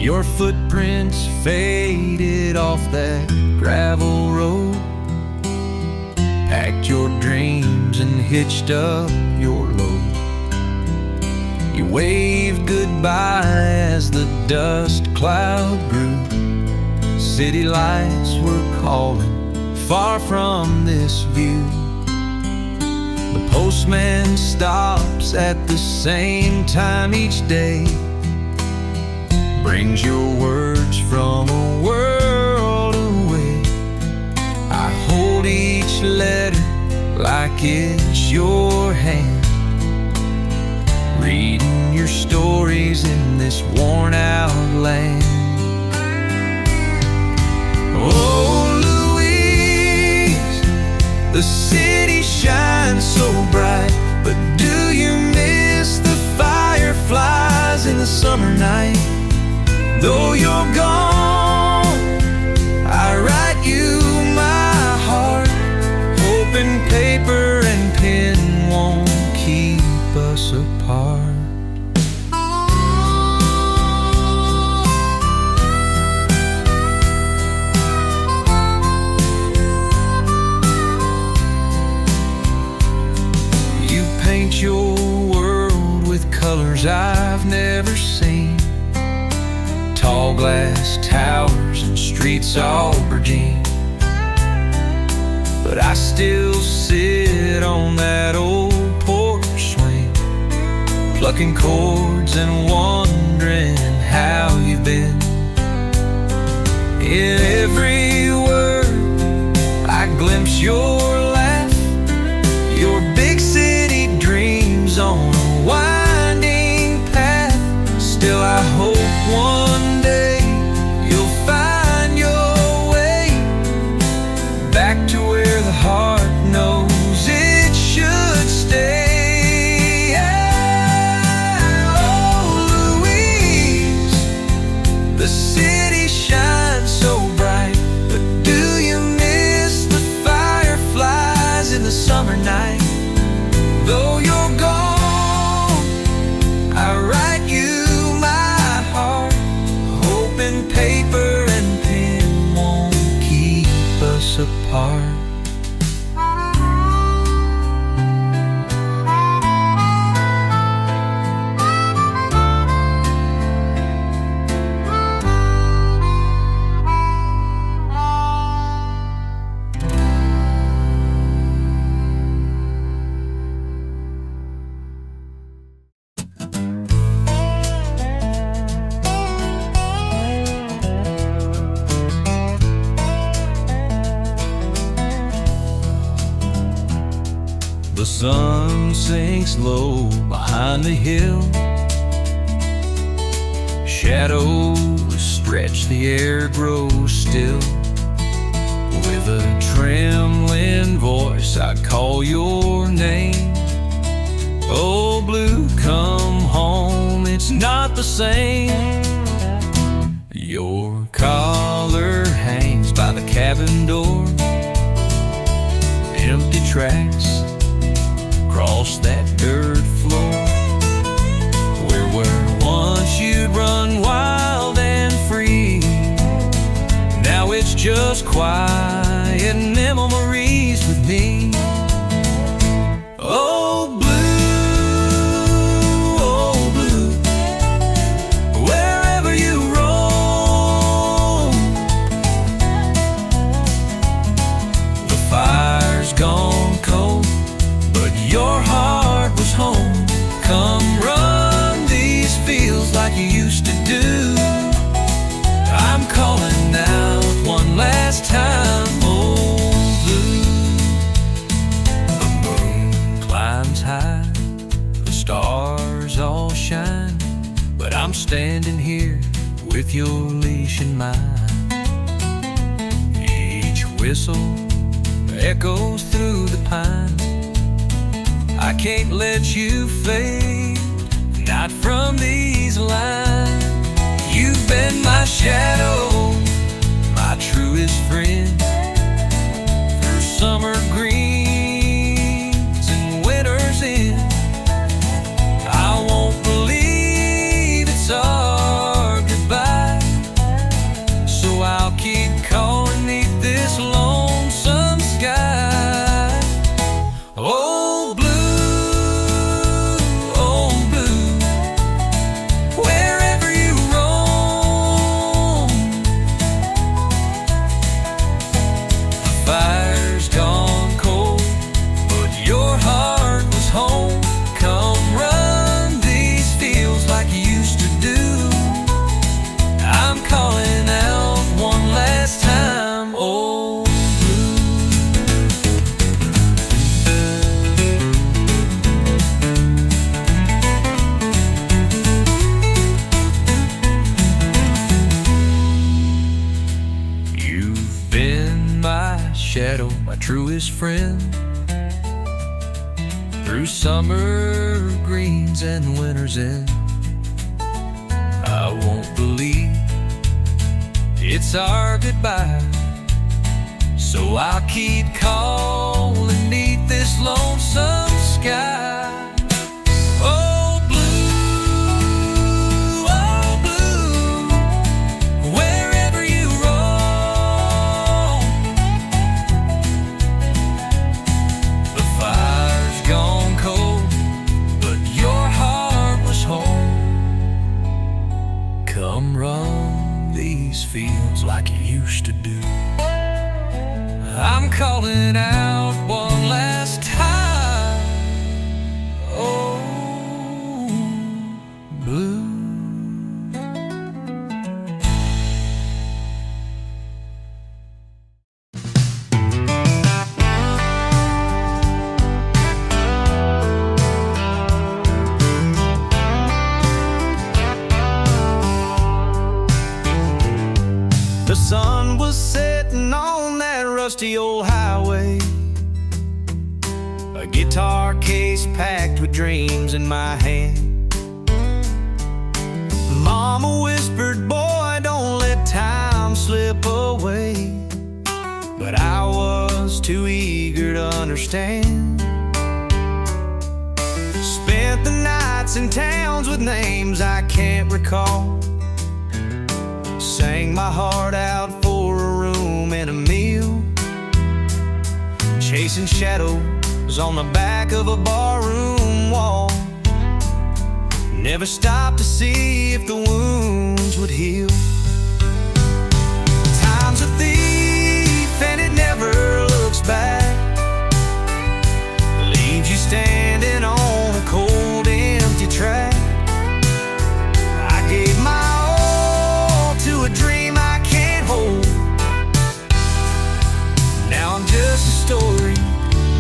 Your footprints faded off that gravel road. Packed your dreams and hitched up your load. You waved goodbye as the dust cloud grew. City lights were calling far from this view. The postman stops at the same time each day, brings your words from a world away. I hold each letter like it's your hand, reading your stories in this worn-out land. Oh, Louise, the city shines so bright, but do you miss the fireflies in the summer night? Though you're gone, I write you my heart, hoping paper and pen won't keep us apart. You paint your world with colors I've never seen. Tall glass towers and streets aubergine, but I still sit on that old porch swing, plucking chords and wondering how you've been. In every word I glimpse your laugh, your big city dreams on a winding path. Still I hope one day you'll find your way back to where the heart knows it should stay. Oh, Louise, the city shines so bright, but do you miss the fireflies in the summer night? Though you're gone, I write you my heart, hoping paper and pen won't keep us apart. The sun sinks low behind the hill. Shadows stretch, the air grows still. With a trembling voice I call your name. Oh, blue, come home, it's not the same. Your collar hangs by the cabin door. Empty tracks across that dirt floor, where once you'd run wild and free. Now it's just quiet memories with me. Oh, blue, wherever you roam, the fire's gone cold, but your heart was home. Come run these fields like you used to do. I'm calling out one last time, oh, blue. The moon climbs high, the stars all shine, but I'm standing here with your leash in mine. Each whistle echoes through the pines. I can't let you fade, not from these lines. You've been my shadow, my truest friend, through summer greens and winter's end. I won't believe it's our goodbye shadow, my truest friend. Through summer greens and winter's end, I won't believe it's our goodbye. So I'll keep calling neath this lonesome sky. Oh blue, wherever you roam. The fire's gone cold, but your heart was home. Come run these fields like you used to do. I'm calling out one last time. Oh, blue. The sun was setting on that rusty old highway, a guitar case packed with dreams in my hand. Mama whispered, boy, don't let time slip away. But I was too eager to understand. Spent the nights in towns with names I can't recall. Sang my heart out for a room and a meal, chasing shadows on the back of a barroom wall. Never stopped to see if the wounds would heal. Time's a thief and it never looks back. Leaves you standing on a cold, empty track. I gave my all to a dream I can't hold. Now I'm just a story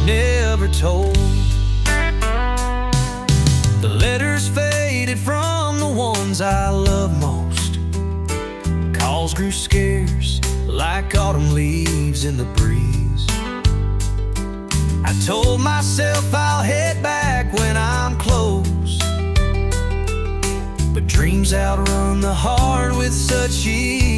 never told. The letters faded from the ones I love most. Calls grew scarce like autumn leaves in the breeze. I told myself I'll head back when I'm close, but dreams outrun the heart with such ease.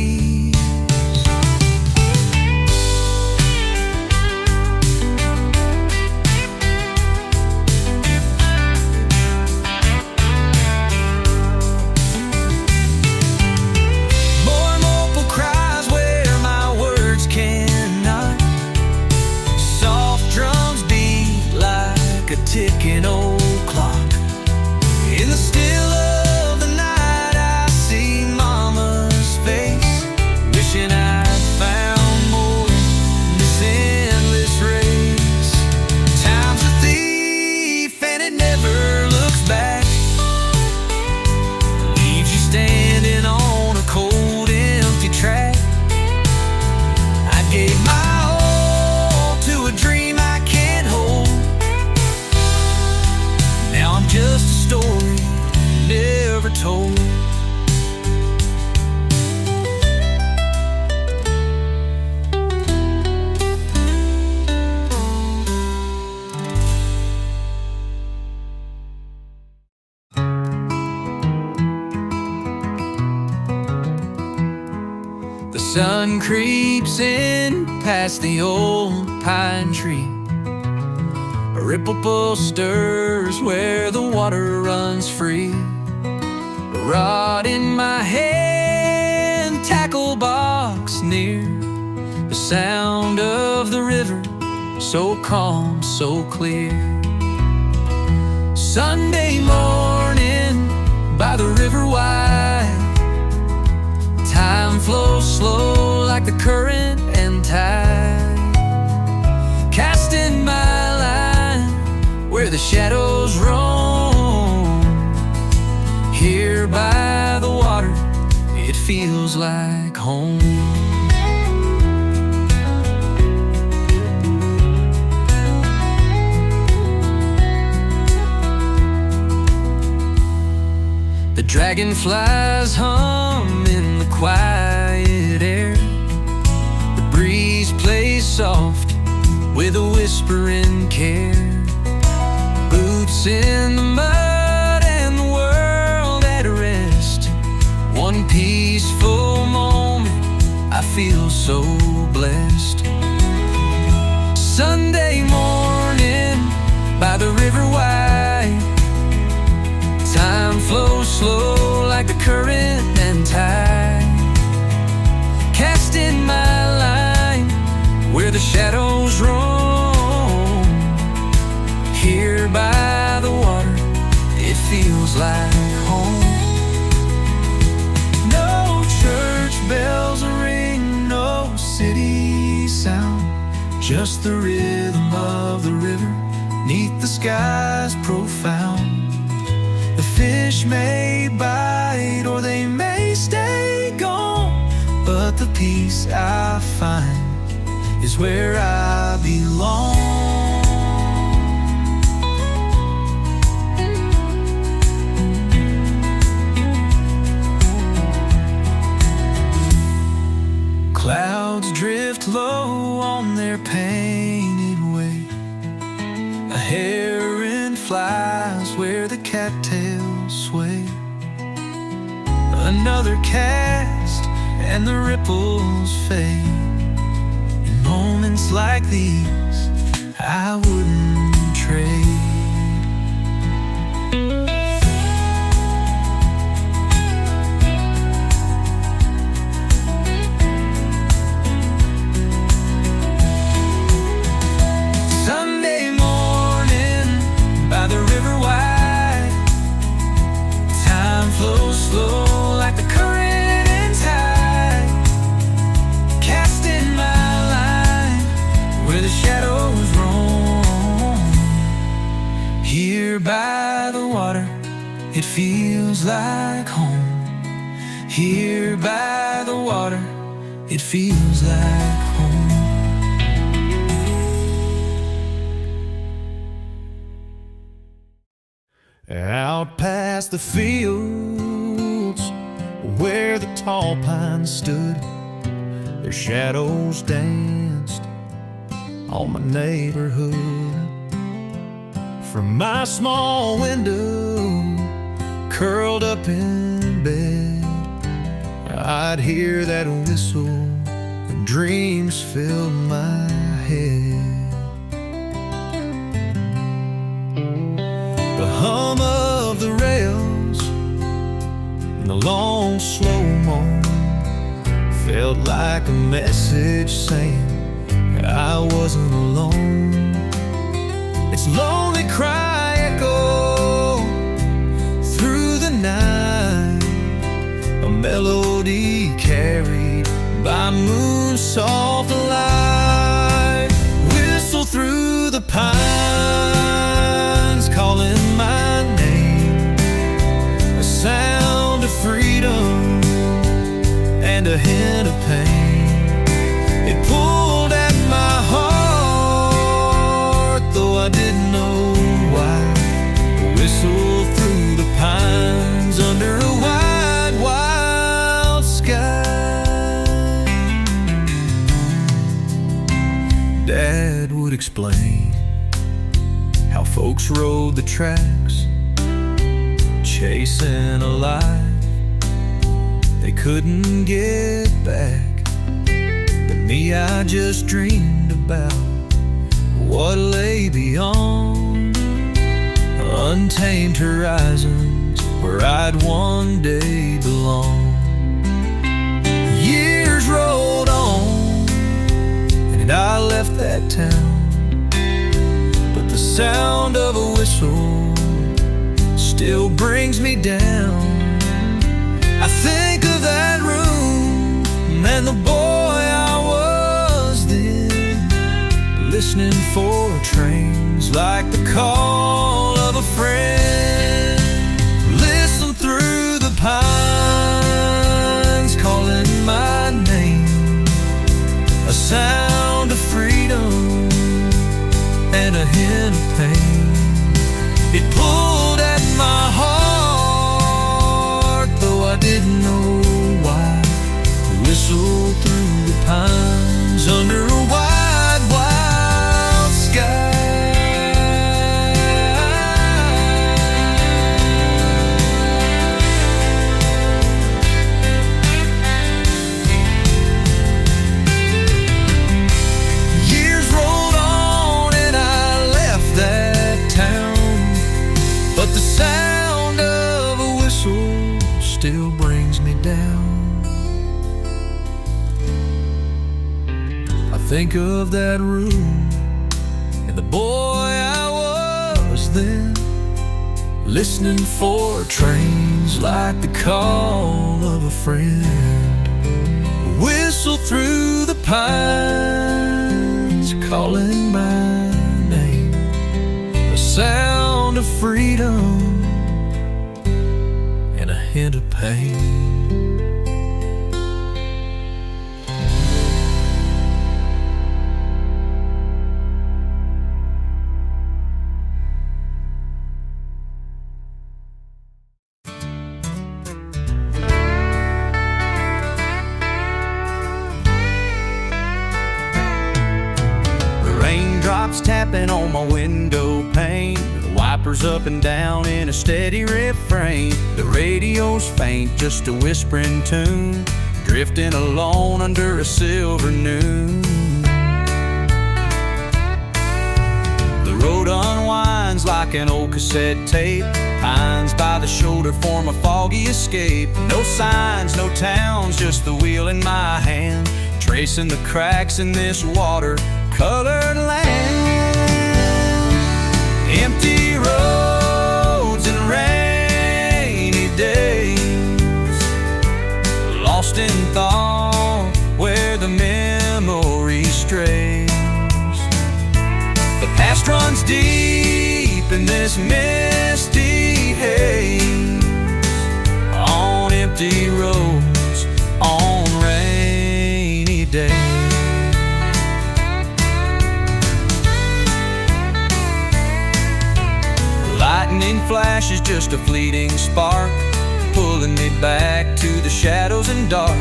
Ticking old clock. In the still of the night I see Mama's face, wishing I'd found more in this endless race. Time's a thief and it never looks back. Leaves you standing on a cold, empty track. I gave my all to a dream I can't hold. Now I'm just a story never told. The sun creeps in past the old pine tree. A ripple pool stirs where the water runs free. A rod in my hand, tackle box near. The sound of the river, so calm, so clear. Sunday morning by the river wide. Time flows slow like the current and tide. Casting my line where the shadows roam. Here by the water, it feels like home. The dragonflies hum in the quiet air. The breeze plays soft with a whispering care. Boots in the mud and the world at rest. One peaceful moment, I feel so blessed. Sunday morning by the river wide, time flows slow like the current and tide. Casting my line where the shadows roam. Here by the water, it feels like home. No church bells ring, no city sound, just the rhythm of the river neath the skies profound. The fish may bite or they may stay gone, but the peace I find is where I belong. Clouds drift low on their painted way. A heron flies where the cattails sway. Another cast and the ripples fade. In moments like these, I wouldn't trade. Slow like the current and tide. Casting my line where the shadows roam. Here by the water, it feels like home. Here by the water, it feels like home. Out past the fields where the tall pines stood, their shadows danced on my neighborhood. From my small window, curled up in bed, I'd hear that whistle and dreams filled my head. The hum of the rails and the long slow-mo felt like a message saying I wasn't alone. Its lonely cry echoed through the night, a melody carried by moon's soft light. Whistle through the pines, calling my name, a sound of freedom and a hint of pain. It pulled at my heart, though I didn't know why. A whistle through the pines under a wide, wild sky. Dad would explain how folks rode the tracks, chasing a life they couldn't get back. But me, I just dreamed about what lay beyond, untamed horizons where I'd one day belong. Years rolled on and I left that town, but the sound of a whistle still brings me down. I think of that room and the boy I was then, listening for trains like the call of a friend. Listen through the pines, calling my name, a sound of freedom and a hint of pain. It pulled at my heart, though I didn't know why. To whistle through the pines under a wide, Think of that room and the boy I was then, listening for trains like the call of a friend. Whistle through the pines, calling my name, a sound of freedom and a hint of pain. Raindrops tapping on my window pane, the wipers up and down in a steady refrain. The radio's faint, just a whispering tune, drifting alone under a silver noon. The road unwinds like an old cassette tape, pines by the shoulder form a foggy escape. No signs, no towns, just the wheel in my hand, tracing the cracks in this water-colored land. Empty roads and rainy days, lost in thought where the memory strays. The past runs deep in this misty haze, on empty roads, on rainy days. Lightning flash is just a fleeting spark, pulling me back to the shadows and dark.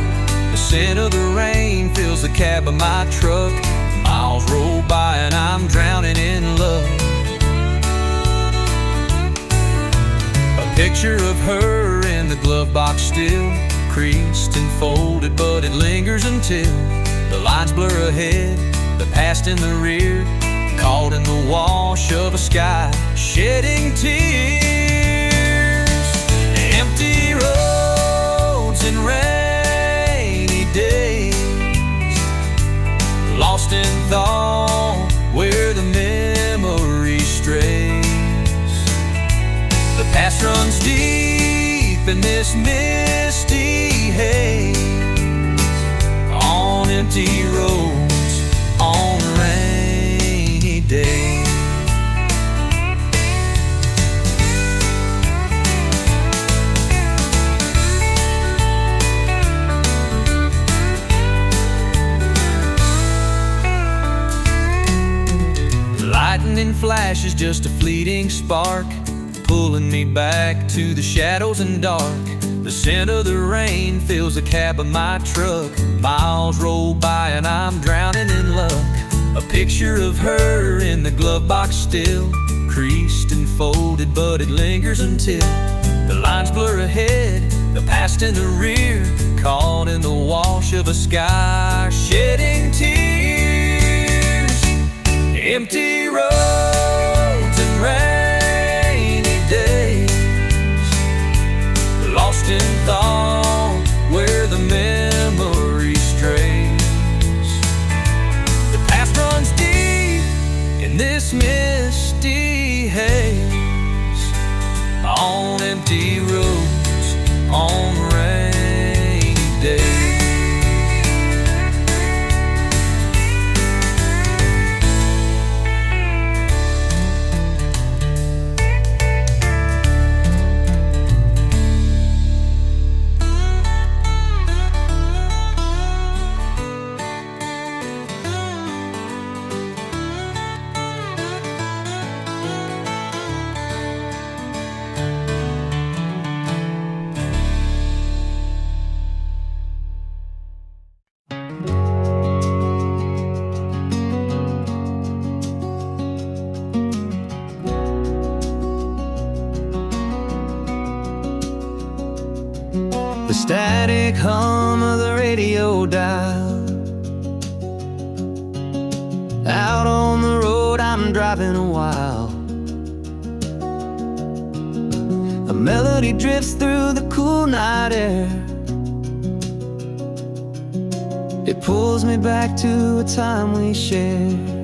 The scent of the rain fills the cab of my truck. Miles roll by and I'm drowning in love. A picture of her in the glove box still, creased and folded, but it lingers until the lines blur ahead, the past in the rear, caught in the wash of a sky shedding tears. Empty roads and rainy days, lost in thought where the memory strays. The past runs deep in this misty haze, on empty roads, on rainy days. Lightning flash is just a fleeting spark, pulling me back to the shadows and dark. The scent of the rain fills the cab of my truck. Miles roll by and I'm drowning in luck. A picture of her in the glove box still, creased and folded, but it lingers until the lines blur ahead, the past in the rear, caught in the wash of a sky shedding tears. Empty roads and rainy days, lost in thought where the memory strays. The past runs deep in this misty haze, on empty roads, on rainy days. The static hum of the radio dial. Out on the road I'm driving a while. A melody drifts through the cool night air. It pulls me back to a time we shared.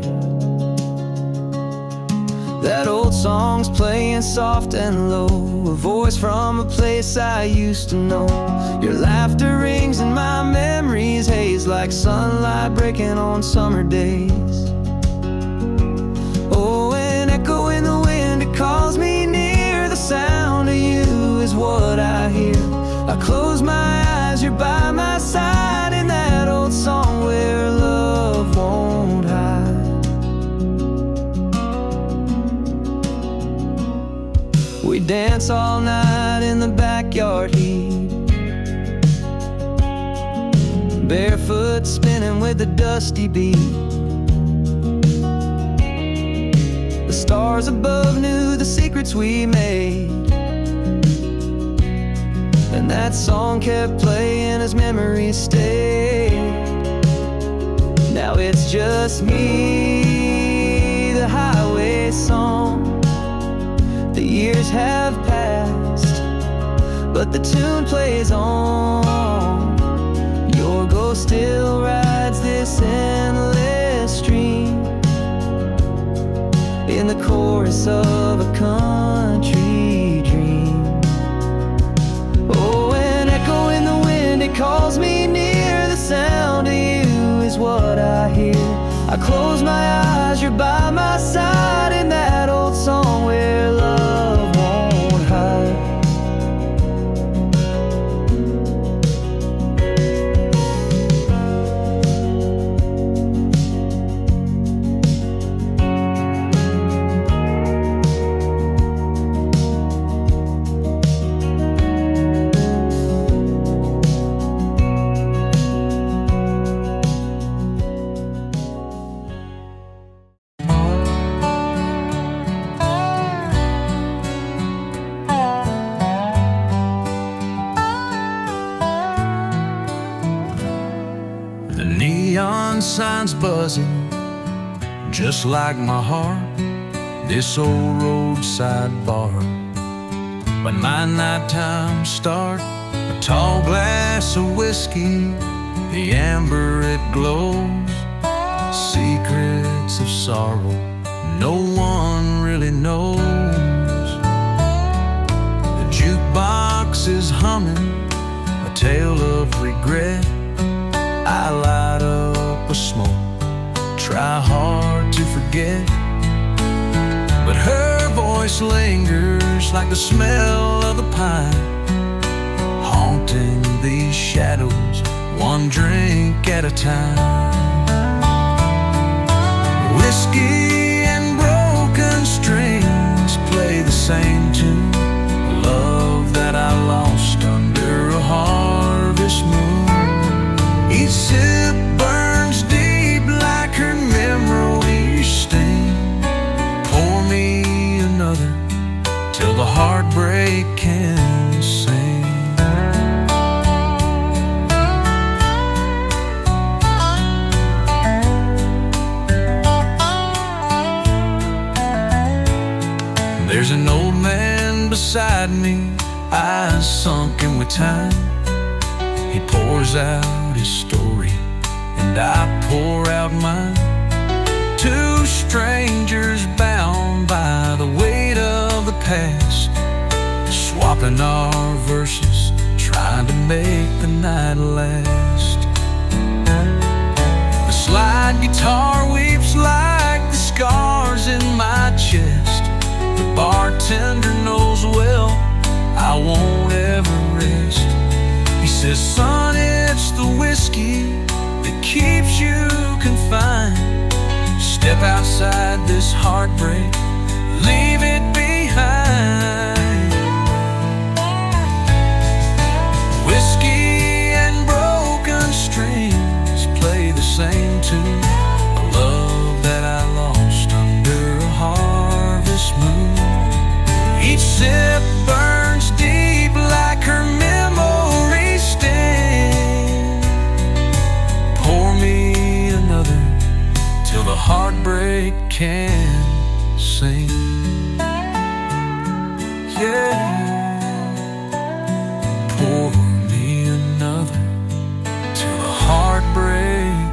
That old song's playing soft and low, a voice from a place I used to know. Your laughter rings in my memories, haze like sunlight breaking on summer days. Oh, an echo in the wind, it calls me near. The sound of you is what I hear. I close my eyes, you're by my side, in that old song where love won't hide. We dance all night in the backyard heat, barefoot spinning with a dusty beat. The stars above knew the secrets we made, and that song kept playing as memories stayed. Now it's just me, the highway song. The years have passed, but the tune plays on. Your ghost still rides this endless stream, in the chorus of a country dream. Oh, an echo in the wind, it calls me near. The sound of you is what I hear. I close my eyes, you're by my side, in that old song where love won't hide. The neon signs buzzing, just like my heart. This old roadside bar. When my nighttime start, a tall glass of whiskey, the amber it glows. Secrets of sorrow no one really knows. The jukebox is humming a tale of regret. I light up a smoke, try hard to forget, but her voice lingers like the smell of the pine, haunting these shadows, one drink at a time. Whiskey and broken strings play the same tune, love that I lost under a harvest moon. Each sip burns deep like her memory sting. Pour me another till the heartbreak can sing. There's an old man beside me, eyes sunken with time. He pours out his story, and I pour out mine. Two strangers bound by the weight of the past, swapping our verses, trying to make the night last. The slide guitar weeps like the scars in my chest. The bartender knows well I won't ever rest. He says, son, it's the whiskey that keeps you confined. Step outside this heartbreak, leave it behind. Whiskey and broken strings play the same tune, a love that I lost under a harvest moon. Each sip burns deep like her memory sting. Pour me another till the heartbreak can sing. Yeah. Pour me another till the heartbreak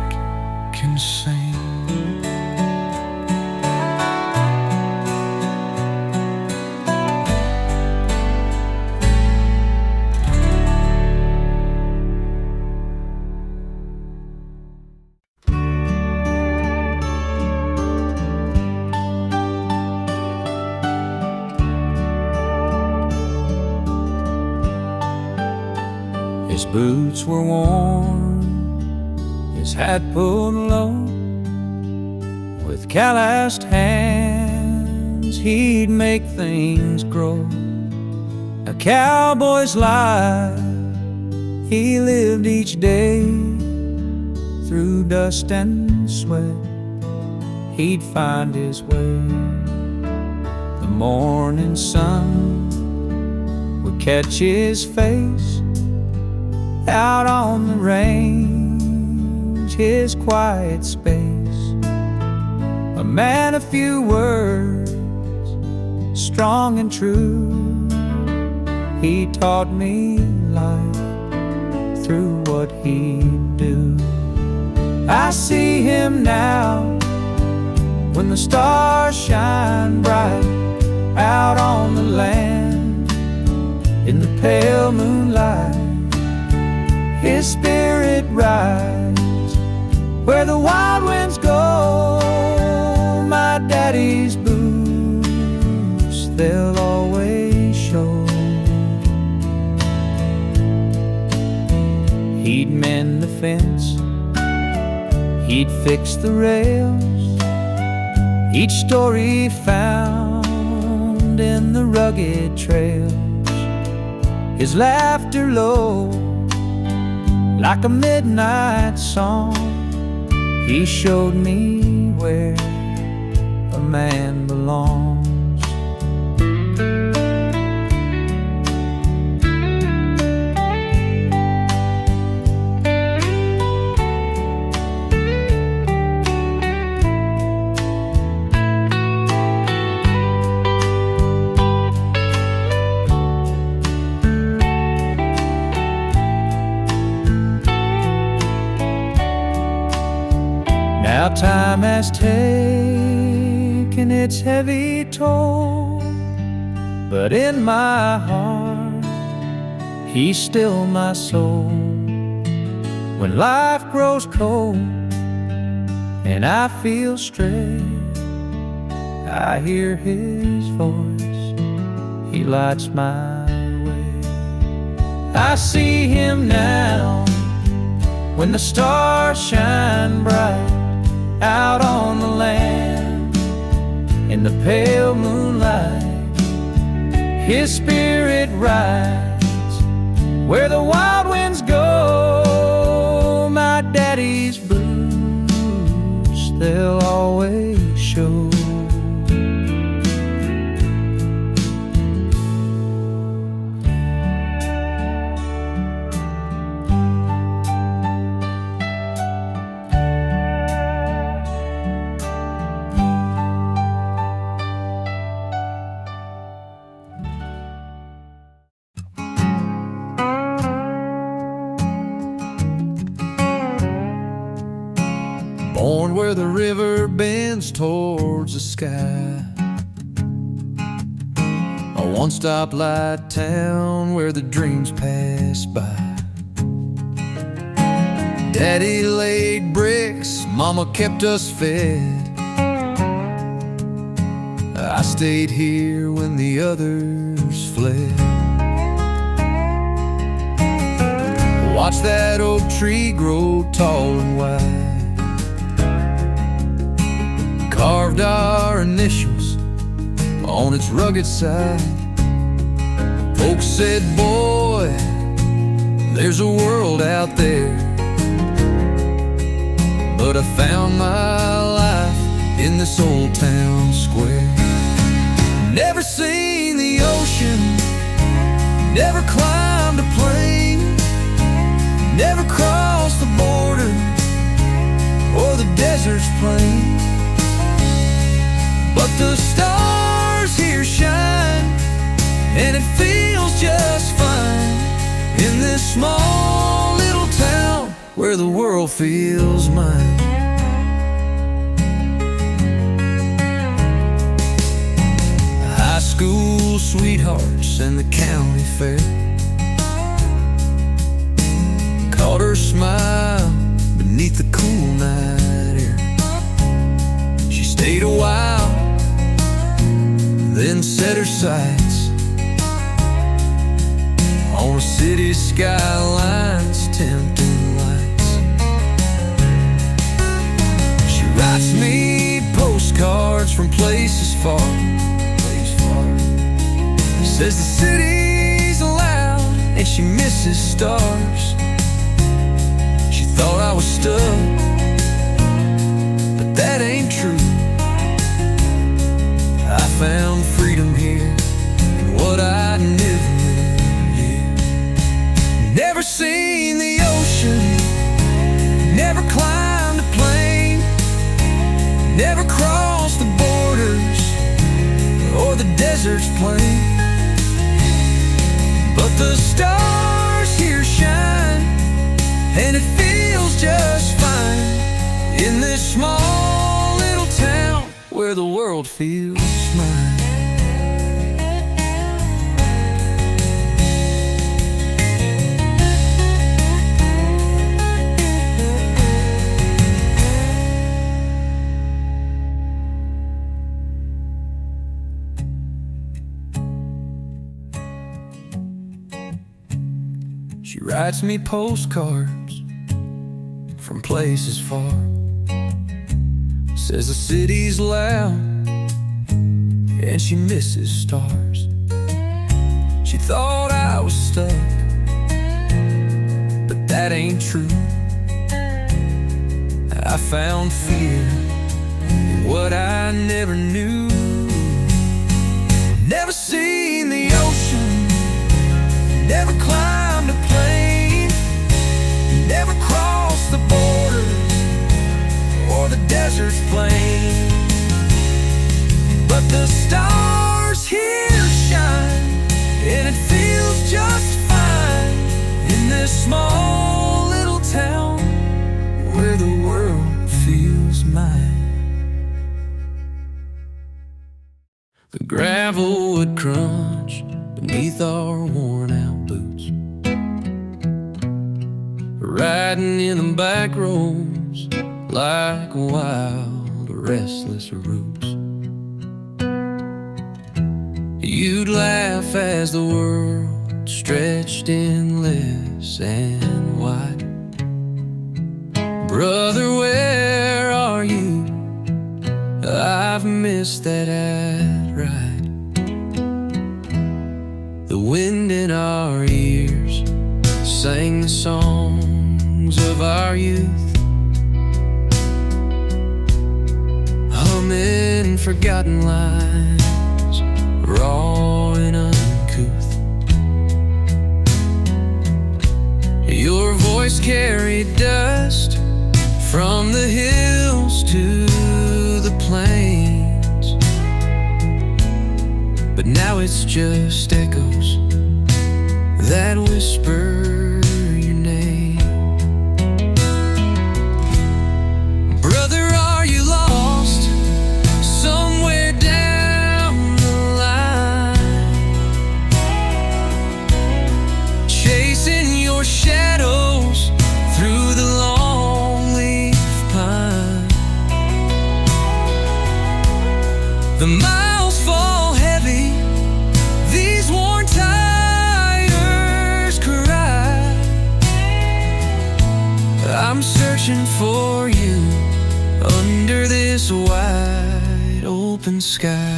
boots were worn, his hat pulled low. With calloused hands, he'd make things grow. A cowboy's life he lived each day. Through dust and sweat, he'd find his way. The morning sun would catch his face out on the range, his quiet space. A man of few words, strong and true. He taught me life through what he'd do. I see him now when the stars shine bright out on the land. In the pale moonlight, his spirit rides where the wild winds go. My daddy's boots, they'll always show. He'd mend the fence, he'd fix the rails. Each story found in the rugged trails. His laughter low, like a midnight song. He showed me where a man belongs. Now time has taken its heavy toll, but in my heart, he's still my soul. When life grows cold and I feel stressed, I hear his voice, he lights my way. I see him now when the stars shine bright out on the land. In the pale moonlight, his spirit rides where the wild winds go. My daddy's boots, they'll always show. Born where the river bends towards the sky, a one-stop light town where the dreams pass by. Daddy laid bricks, Mama kept us fed. I stayed here when the others fled. Watch that oak tree grow tall and wide. Carved our initials on its rugged side. Folks said, boy, there's a world out there. But I found my life in this old town square. Never seen the ocean, never climbed a plane, never crossed the border or the desert's plain. But the stars here shine, and it feels just fine in this small little town where the world feels mine. High school sweethearts and the county fair, caught her smile beneath the cool night air. She stayed a while, then set her sights on a city skyline's tempting lights. She writes me postcards from places far. Says the city's loud and she misses stars. She thought I was stuck, but that ain't true. I found freedom here in what I never knew. Never seen the ocean, never climbed a plane, never crossed the borders or the desert's plain. But the stars here shine, and it feels just fine in this small little town where the world feels mine. She writes me postcards from places far. Says the city's loud and she misses stars. She thought I was stuck, but that ain't true. I found fear in what I never knew. Never seen the ocean, never climbed a plane, never crossed the border or the desert's plain. But the stars here shine, and it feels just fine in this small little town where the world feels mine. The gravel would crunch beneath our worn-out boots, riding in the back roads like wild, restless roots. You'd laugh as the world stretched endless and wide. Brother, where are you? I've missed that ride. The wind in our ears sang the songs of our youth, humming forgotten lines, raw and uncouth. Your voice carried dust from the hills to the plains, but now it's just echoes that whisper your name. Brother, are you lost somewhere down the line, chasing your shadows through the long leaf pine? The miles fall heavy, these worn tires cry. I'm searching for you under this wide open sky.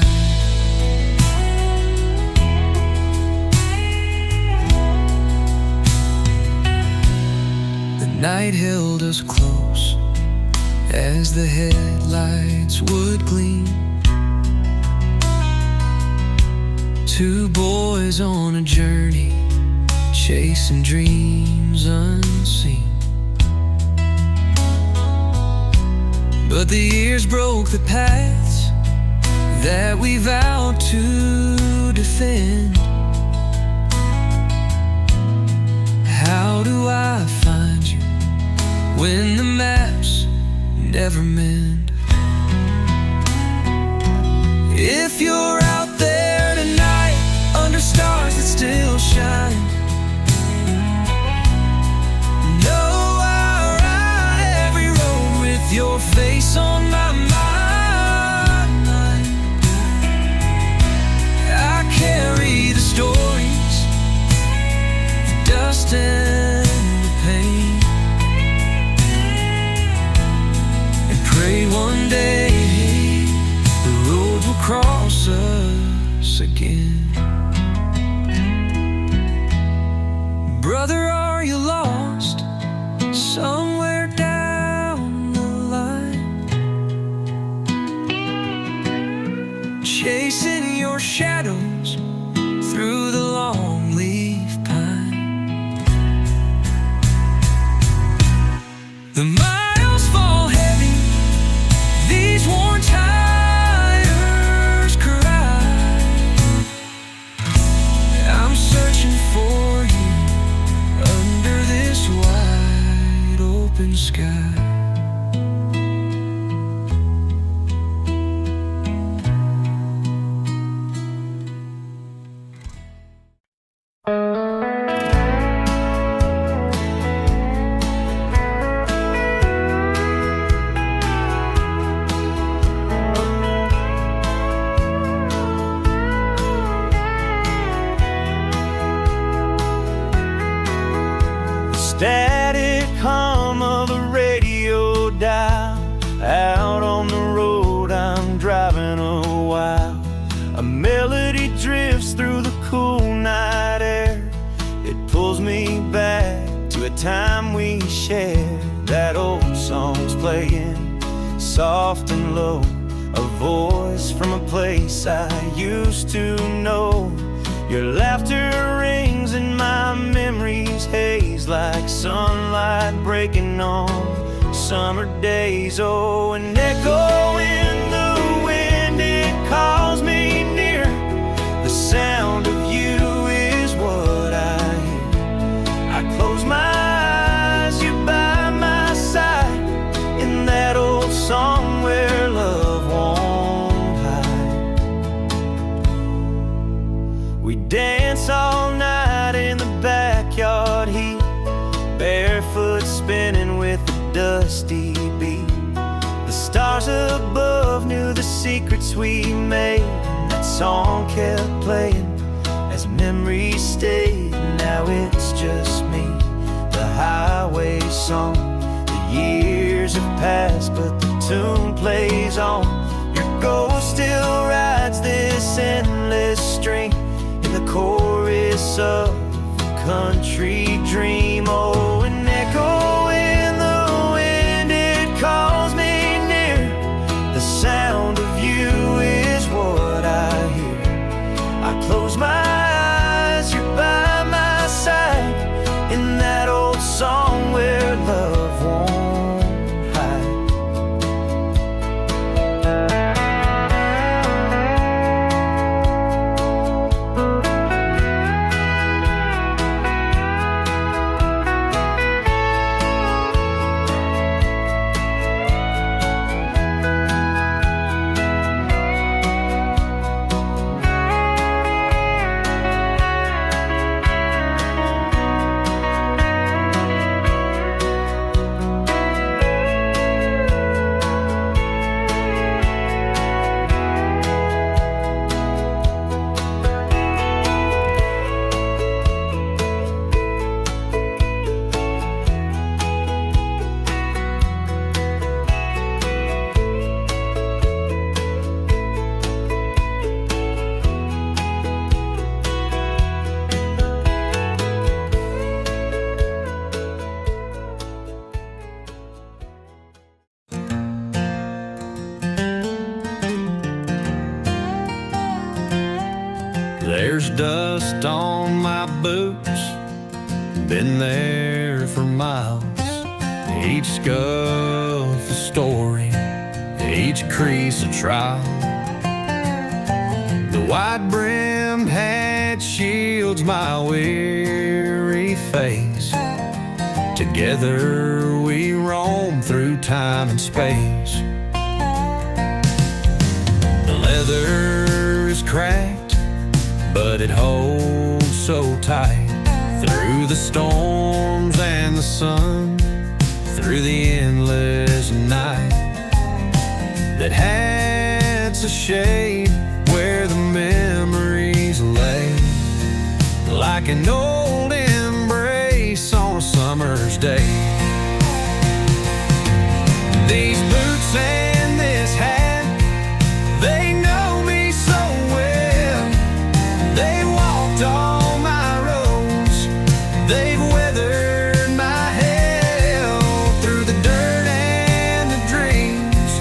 The night held us close as the headlights would gleam. Two boys on a journey, chasing dreams unseen. But the years broke the paths that we vowed to defend. How do I find you when the maps never mend? If you're out there tonight under stars that still shine, know I'll ride every road with your face on my mind. I carry the stories chasing your shadows through the long leaf pine. The miles fall heavy, these worn tires cry. I'm searching for you under this wide open sky. Static hum of a radio dial. Out on the road I'm driving a while. A melody drifts through the cool night air. It pulls me back to a time we shared. That old song's playing, soft and low, a voice from a place I used to know. Your laughter rings in my memories, haze like sunlight breaking on summer days. Oh, an echo in the wind, it calls me near. The sound of you is what I hear. I close my eyes, you're by my side, in that old song where love won't hide. We dance all night in the backyard heat, barefoot spinning with the dusty beat. The stars above knew the secrets we made, and that song kept playing as memories stayed. Now it's just me, the highway song. The years have passed, but the tune plays on. Your ghost still rides this endless string in the chorus of a country dream. Oh, an echo in the wind, it calls me near. The sound of you is what I hear. I close my eyes, you're by my side, in that old song where love won't hide. There's dust on my boots, been there for miles. Each scuff a story, each crease a trial. The wide-brimmed hat shields my weary face. Together we roam through time and space. The leather is cracked, but it holds so tight. Through the storms and the sun, through the endless night. That hat's a shade where the memories lay, like an old embrace on a summer's day. These boots and this hat, they know me so well. They walked all my roads, they've weathered my hell. Through the dirt and the dreams,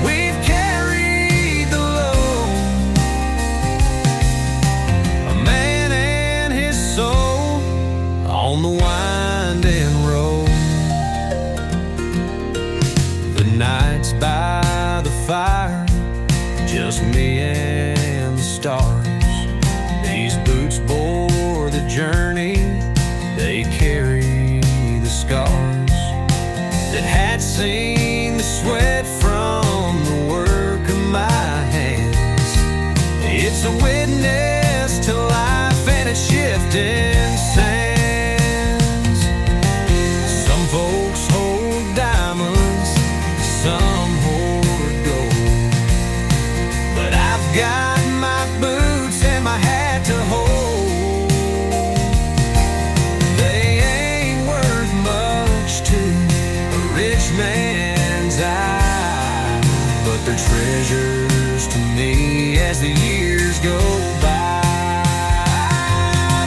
we've carried the load. just me and the stars. These boots bore the journey, they carry the scars that had seen the sweat from the work of my hands. It's a witness to life and its shifting sands. Some folks hold diamonds, some hoard gold, but I've got my boots and my hat to hold. They ain't worth much to a rich man's eye, but they're treasures to me as the years go by.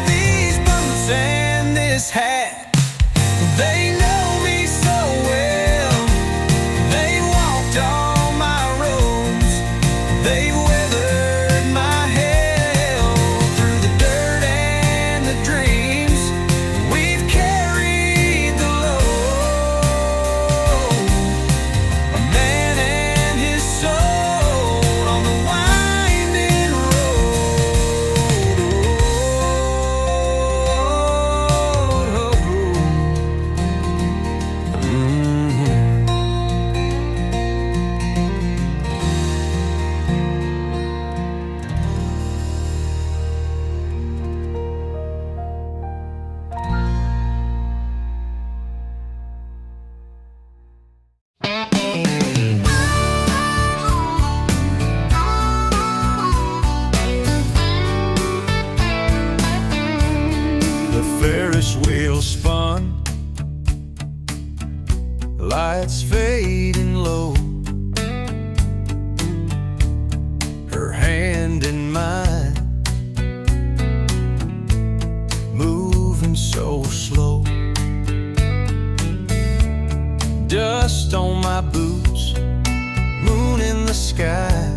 These boots and this hat, they know me so well. They walked all my roads, they weathered my hell. Through the dirt and the dreams, we've carried the load. A man and his soul on the winding The Ferris wheel spun, lights fading low, her hand in mine, moving so slow. Dust on my boots, moon in the sky.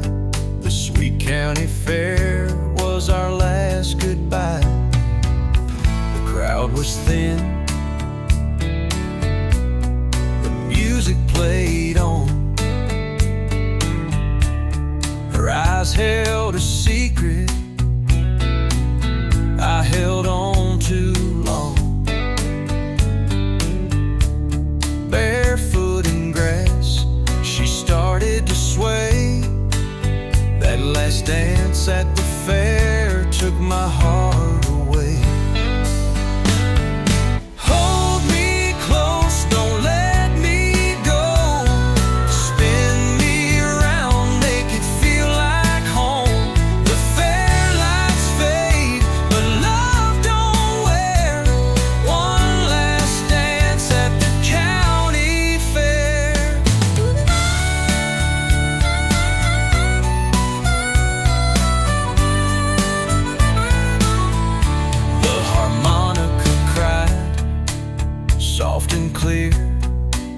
The sweet county fair was our last goodbye. The crowd was thin, the music played on. Her eyes held a secret I held on too long. Barefoot in grass, she started to sway. That last dance at the fair took my heart away. Hold me close, don't let me go. Spin me around, make it feel like home. The fair lights fade, but love don't wear. One last dance at the county fair. The harmonica cried, soft and clear.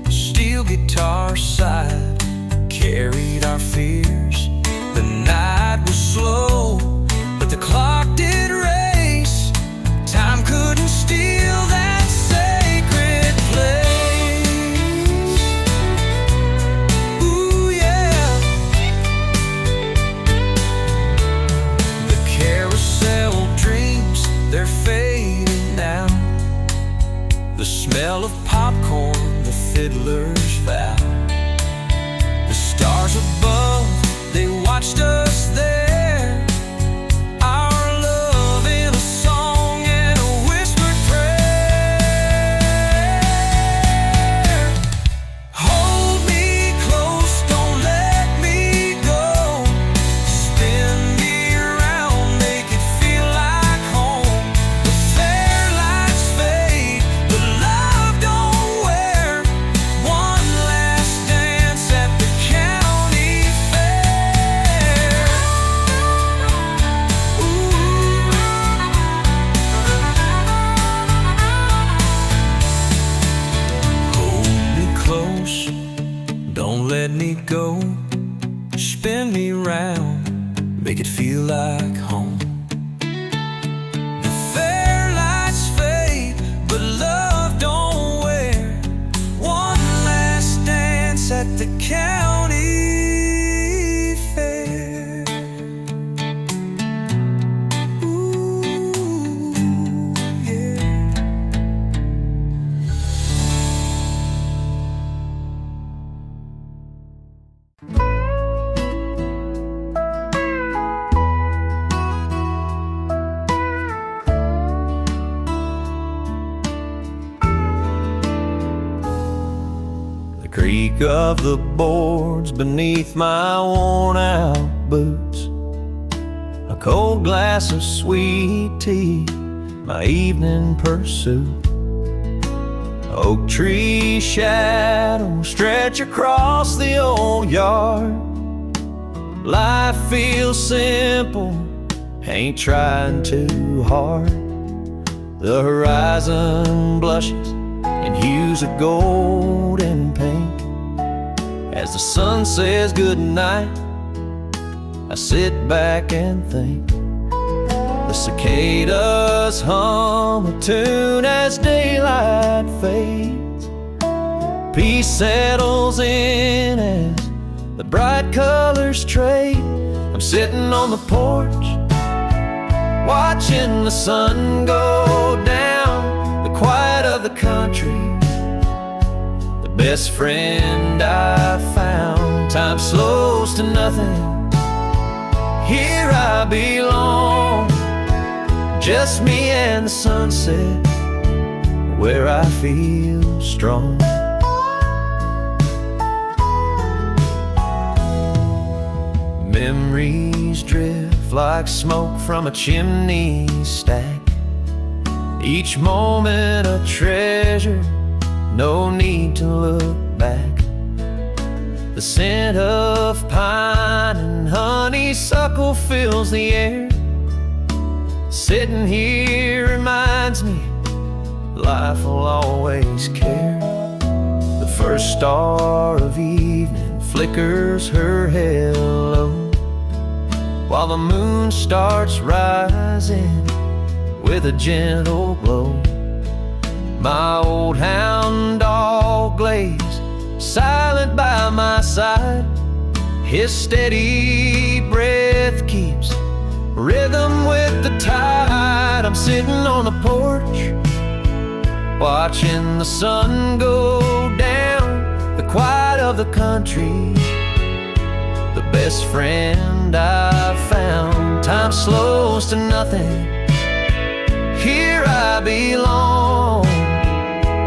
The steel guitar sighed, carried our fears. The night was slow, but the clock did race. Time couldn't steal that sacred place. Ooh, yeah. The carousel dreams, they're fading now. The smell of popcorn, the fiddler's vow. The stars above, they watched us there. Our love in a song and a whispered prayer. Hold me close, don't let me go. Spin me around, make it feel like home. The fair lights fade, but love don't wear. One last dance at the county fair. Ooh. Hold me close, don't let me go. Spin me round, make it feel like home. The fair lights fade, but love don't wear. One last dance at the county fair. of the boards beneath my worn-out boots. A cold glass of sweet tea, my evening pursuit. Oak tree shadows stretch across the old yard. Life feels simple, ain't trying too hard. The horizon blushes in hues of gold and pink. As the sun says goodnight, I sit back and think. The cicadas hum a tune as daylight fades. Peace settles in as the bright colors trade. I'm sitting on the porch, watching the sun go down. The quiet of the country, the best friend I found. Time slows to nothing, here I belong. Just me and the sunset, where I feel strong. Memories drift like smoke from a chimney stack. Each moment a treasure, no need to look back. The scent of pine and honeysuckle fills the air. Sitting here reminds me life will always care. The first star of evening flickers her halo, while the moon starts rising with a gentle glow. My old hound dog glaze, silent by my side. His steady breath keeps rhythm with the tide. I'm sitting on the porch, watching the sun go down. The quiet of the country, the best friend I've found. Time slows to nothing, here I belong.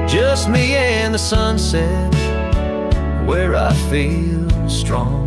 Just me and the sunset, where I feel strong.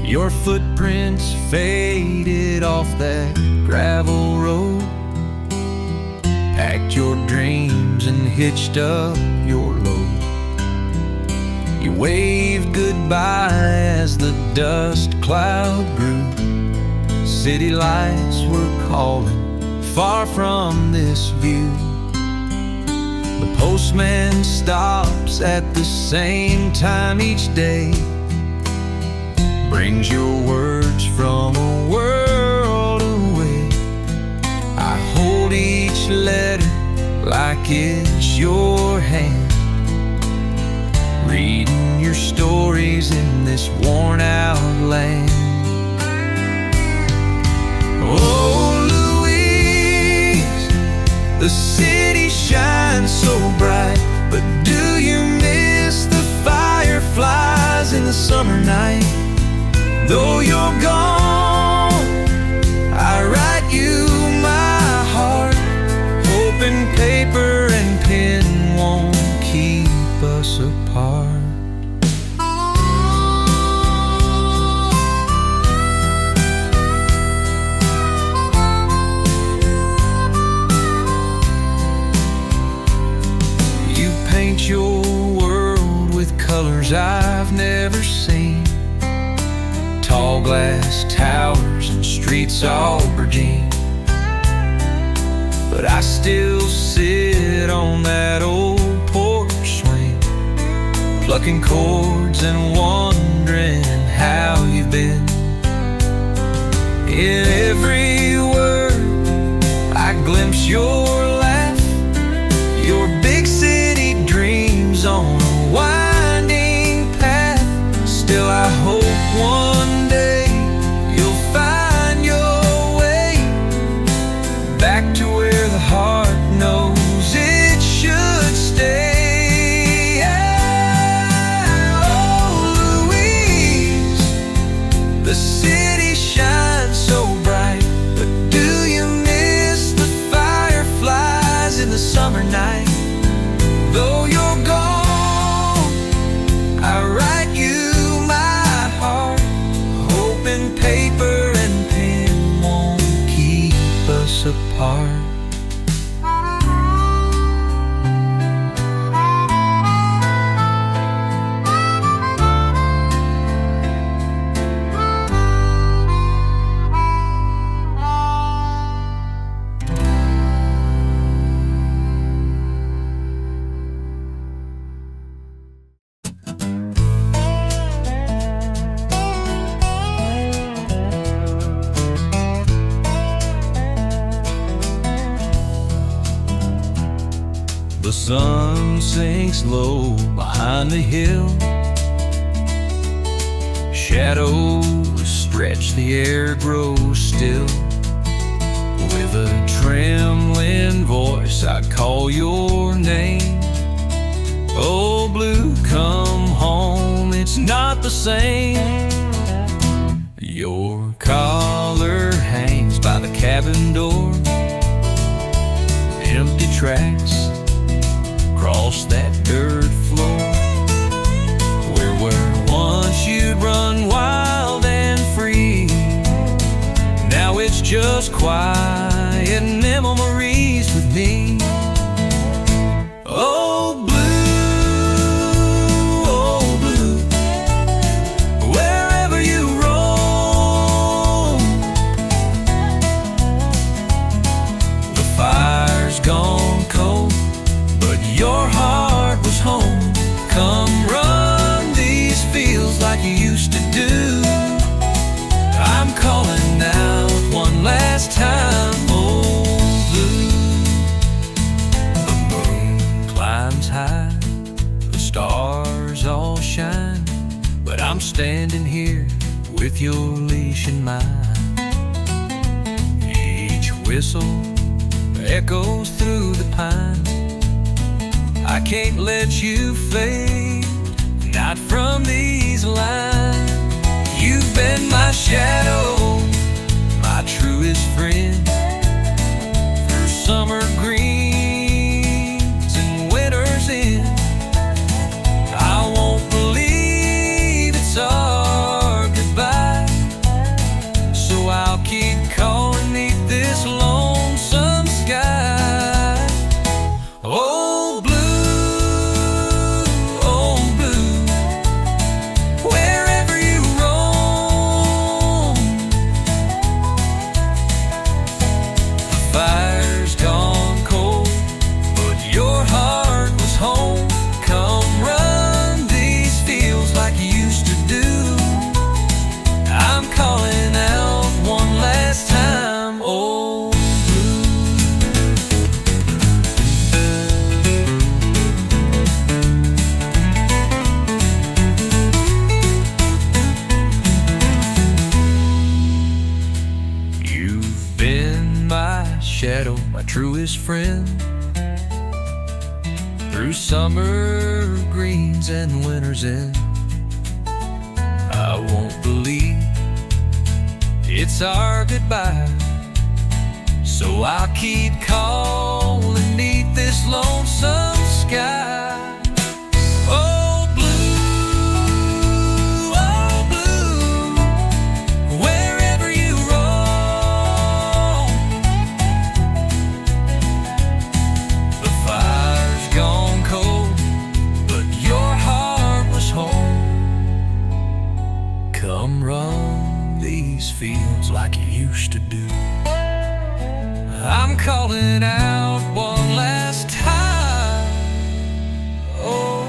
Your footprints faded off that gravel road. Packed your dreams and hitched up your load. You waved goodbye as the dust cloud grew. City lights were calling, far from this view. The postman stops at the same time each day, brings your words from a world away. I hold each letter like it's your hand, reading your stories in this worn-out land. Oh, Louise, the city shines so bright, but do you miss the fireflies in the summer night? Though you're gone, I write you my heart, hoping paper and pen won't keep us apart. You paint your world with colors I've never seen. Tall glass towers and streets aubergine, but I still sit on that old porch swing, plucking chords and wondering how you've been. In every word I glimpse your laugh, your big city dreams on a winding path. Still I hope one day you'll find your way back to where the heart knows it should stay. Oh, Louise, the city shines so bright, but do you miss the fireflies in the summer night? Though you're gone, I write you my heart, hoping paper and pen won't keep us apart. The sun sinks low behind the hill, shadows stretch, the air grows still. With a trembling voice I call your name. Oh, blue, come home, it's not the same. Your collar hangs by the cabin door, empty tracks across that dirt floor, where once you'd run wild and free. Now it's just quiet memories with me. Oh, blue, wherever you roam, the fire's gone cold, but your heart was home. Come run these fields like you used to do. I'm calling out one last time, oh, blue. The moon climbs high, the stars all shine, but I'm standing here with your leash in mine. Each whistle echoes through the pine. I can't let you fade, not from these lines. You've been my shadow, my truest friend, through summer greens and winter's end. I won't believe it's our goodbye, so I'll keep calling 'neath this lonesome sky. Oh, blue, fire's gone cold, but your heart was home. Come run these fields like you used to do. I'm calling out one last time, oh, you've been my shadow, my truest friend, through summer greens and winter's end. I won't believe it's our goodbye, so I'll keep calling 'neath this lonesome sky. Oh, blue, wherever you roam, the fire's gone cold, but your heart was home. Come run these fields like you used to do. I'm calling out one last time, oh,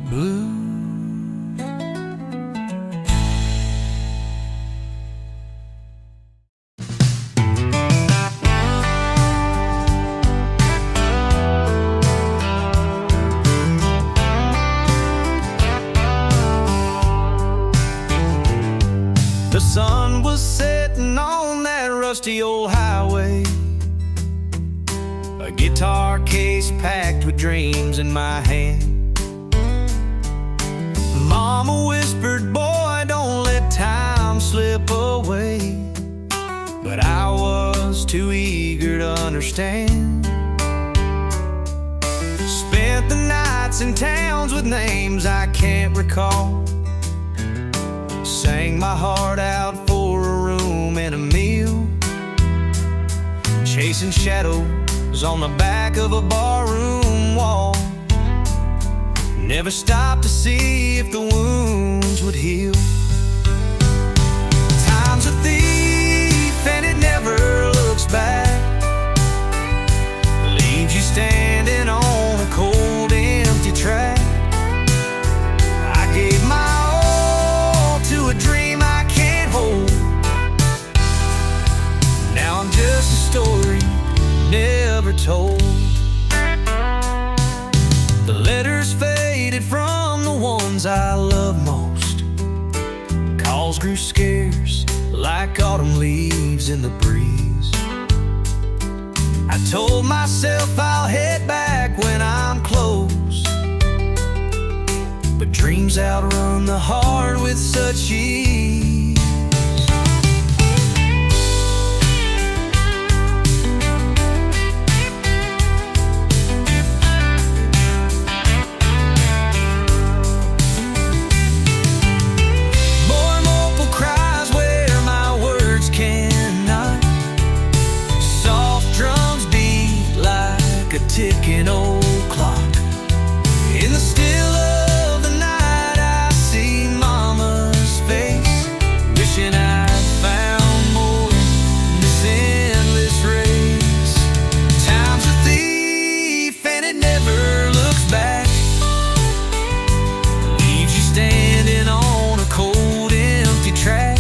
blue. dusty old highway, a guitar case packed with dreams in my hand. Mama whispered, boy, don't let time slip away. But I was too eager to understand. Spent the nights in towns with names I can't recall. Sang my heart out for a room and a meal. Chasing shadows on the back of a barroom wall. Never stopped to see if the wounds would heal. Time's a thief and it never looks back. Leaves you standing on a cold, empty track. I gave my all to a dream I can't hold. Now I'm just a story never told. The letters faded from the ones I love most. Calls grew scarce like autumn leaves in the breeze. I told myself I'll head back when I'm close, but dreams outrun the heart with such ease. Ticking old clock. In the still of the night I see Mama's face, wishing I'd found more in this endless race. Time's a thief and it never looks back. Leaves you standing on a cold, empty track.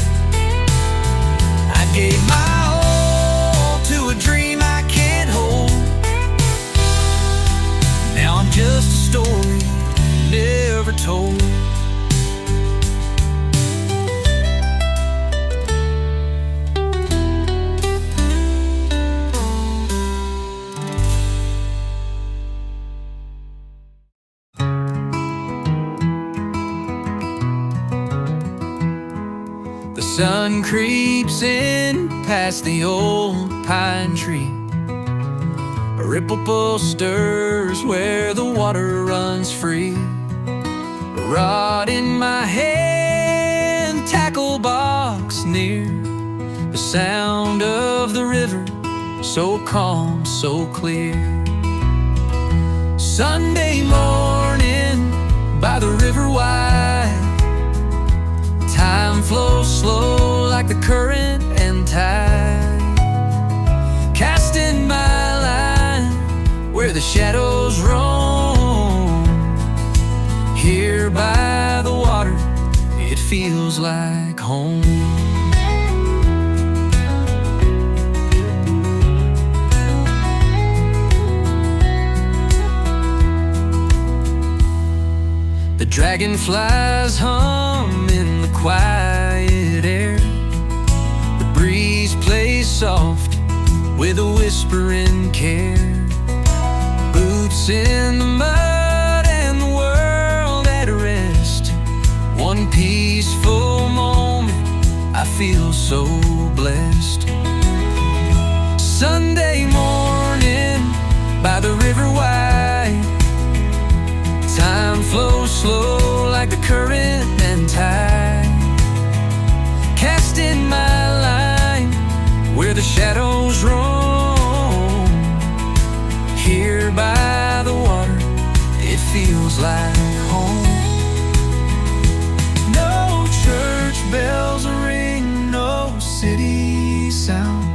I gave my all to a dream I can't hold. Now I'm just a story never told. The sun creeps in past the old pine tree. A ripple stirs where the water runs free. A rod in my hand, tackle box near. The sound of the river, so calm, so clear. Sunday morning by the river wide. Time flows slow like the current and tide. Casting my where the shadows roam. Here by the water, it feels like home. The dragonflies hum in the quiet air. The breeze plays soft with a whispering care. Boots in the mud and the world at rest. One peaceful moment, I feel so blessed. Sunday morning by the river wide. Time flows slow like the current and tide. Casting my line where the shadows roam. Here by the water, it feels like home. No church bells ring, no city sound,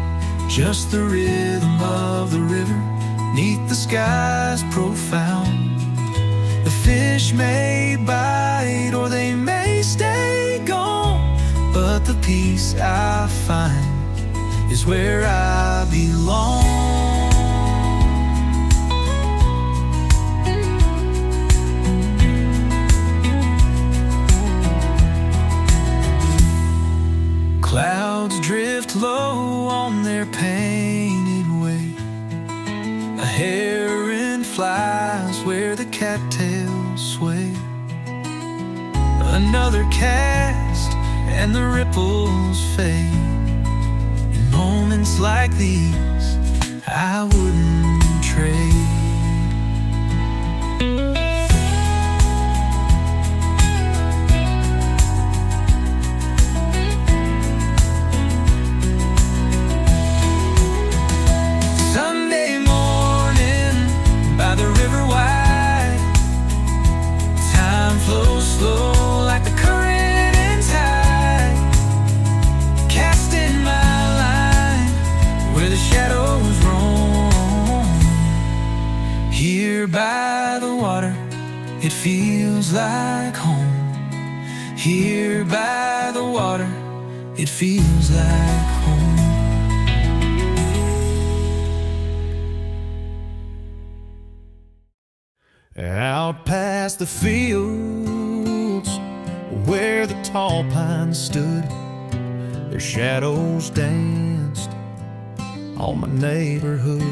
just the rhythm of the river neath the skies profound. The fish may bite or they may stay gone, but the peace I find is where I belong. Clouds drift low on their another cast, and the ripples fade. In moments like these, I wouldn't trade. Sunday morning by the river wide, time flows slow like the current and tide, casting my line where the shadows roam. Here by the water, it feels like home. Here by the water, it feels like home. Out past the fields where the tall pines stood, their shadows danced on my neighborhood.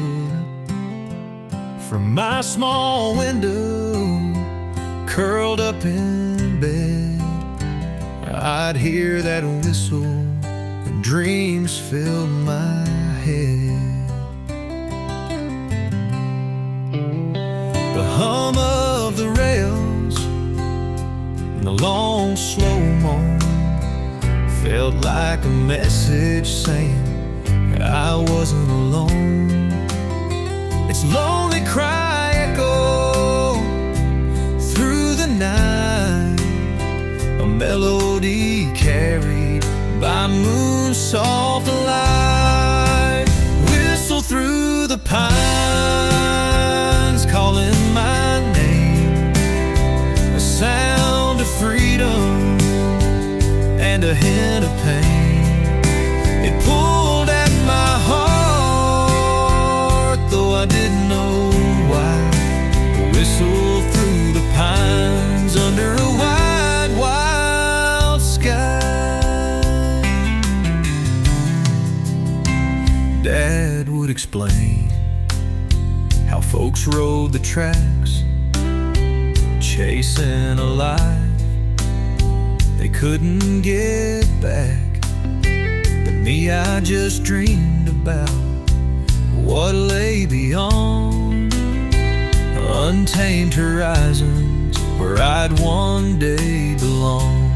From my small window, curled up in bed, I'd hear that whistle and dreams filled my head. The hum of the rails and the long slow-mo felt like a message saying I wasn't alone. Its lonely cry echoed through the night, a melody carried by moon's soft light. Whistle through the pines, calling my name, a sound of freedom and a hint of pain. It pulled at my heart, though I didn't know why. Whistle through the pines under a wide, wild sky. Dad would explain how folks rode the tracks, chasing a life they couldn't get back. But me, I just dreamed about what lay beyond, untamed horizons where I'd one day belong.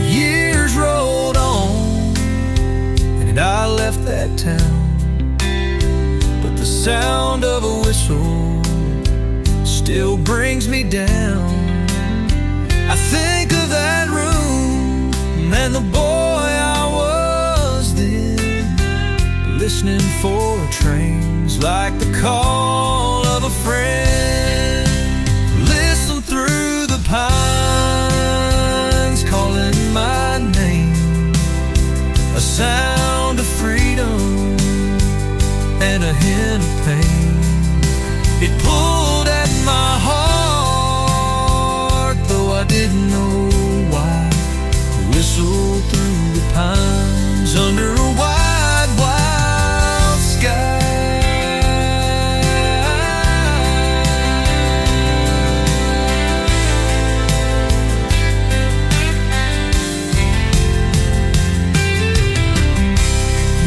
Years rolled on and I left that town, but the sound of a whistle still brings me down. I think of that room and the boy I was then, listening for trains like the call of a friend. Listen through the pines, calling my name, a sound of freedom and a hint of pain. It pulled at my heart, though I didn't know why. Whistle through the pines under a wide, wild sky.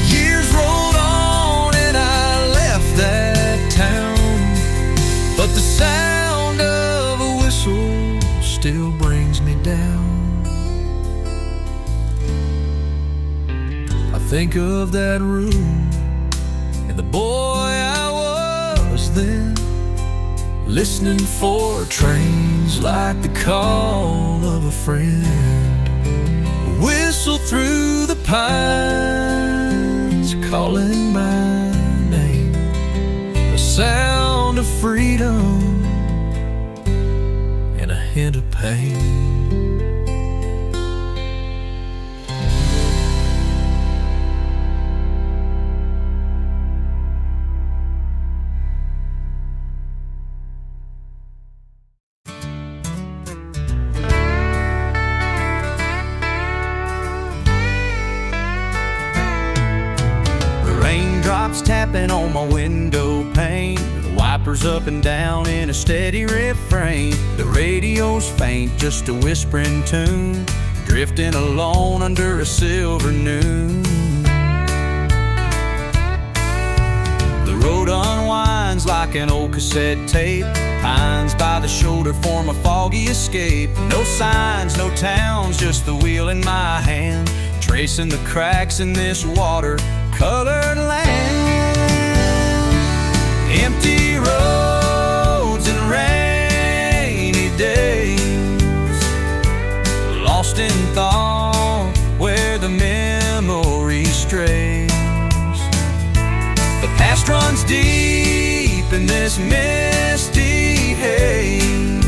Years rolled on and I left that town, but the sound of a whistle still brings me down. I think of that room and the boy I was then, listening for trains like the call of a friend. Whistle through the pines, calling my name, a sound of freedom and a hint of pain. Raindrops tapping on my window pane, Wipers up and down in a steady refrain. The radio's faint, just a whispering tune, drifting alone under a silver noon. The road unwinds like an old cassette tape. Pines by the shoulder form a foggy escape. No signs, no towns, just the wheel in my hand, tracing the cracks in this water-colored land. Empty roads and rainy days, lost in thought where the memory strays. The past runs deep in this misty haze,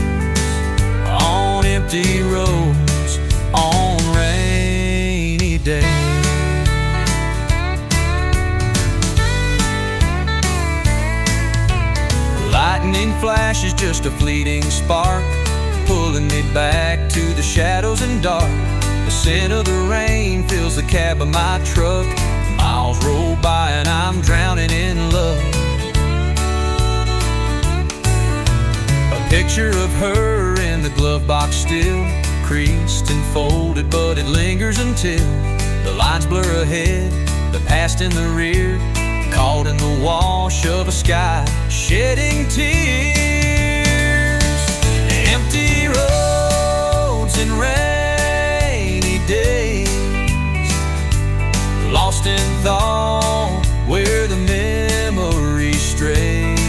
on empty roads, on rainy days. Lightning flash is just a fleeting spark, pulling me back to the shadows and dark. The scent of the rain fills the cab of my truck. Miles roll by and I'm drowning in love. A picture of her in the glove box still, creased and folded, but it lingers until the lines blur ahead, the past in the rear, caught in the wash of a sky shedding tears. Empty roads and rainy days, lost in thought where the memory strays.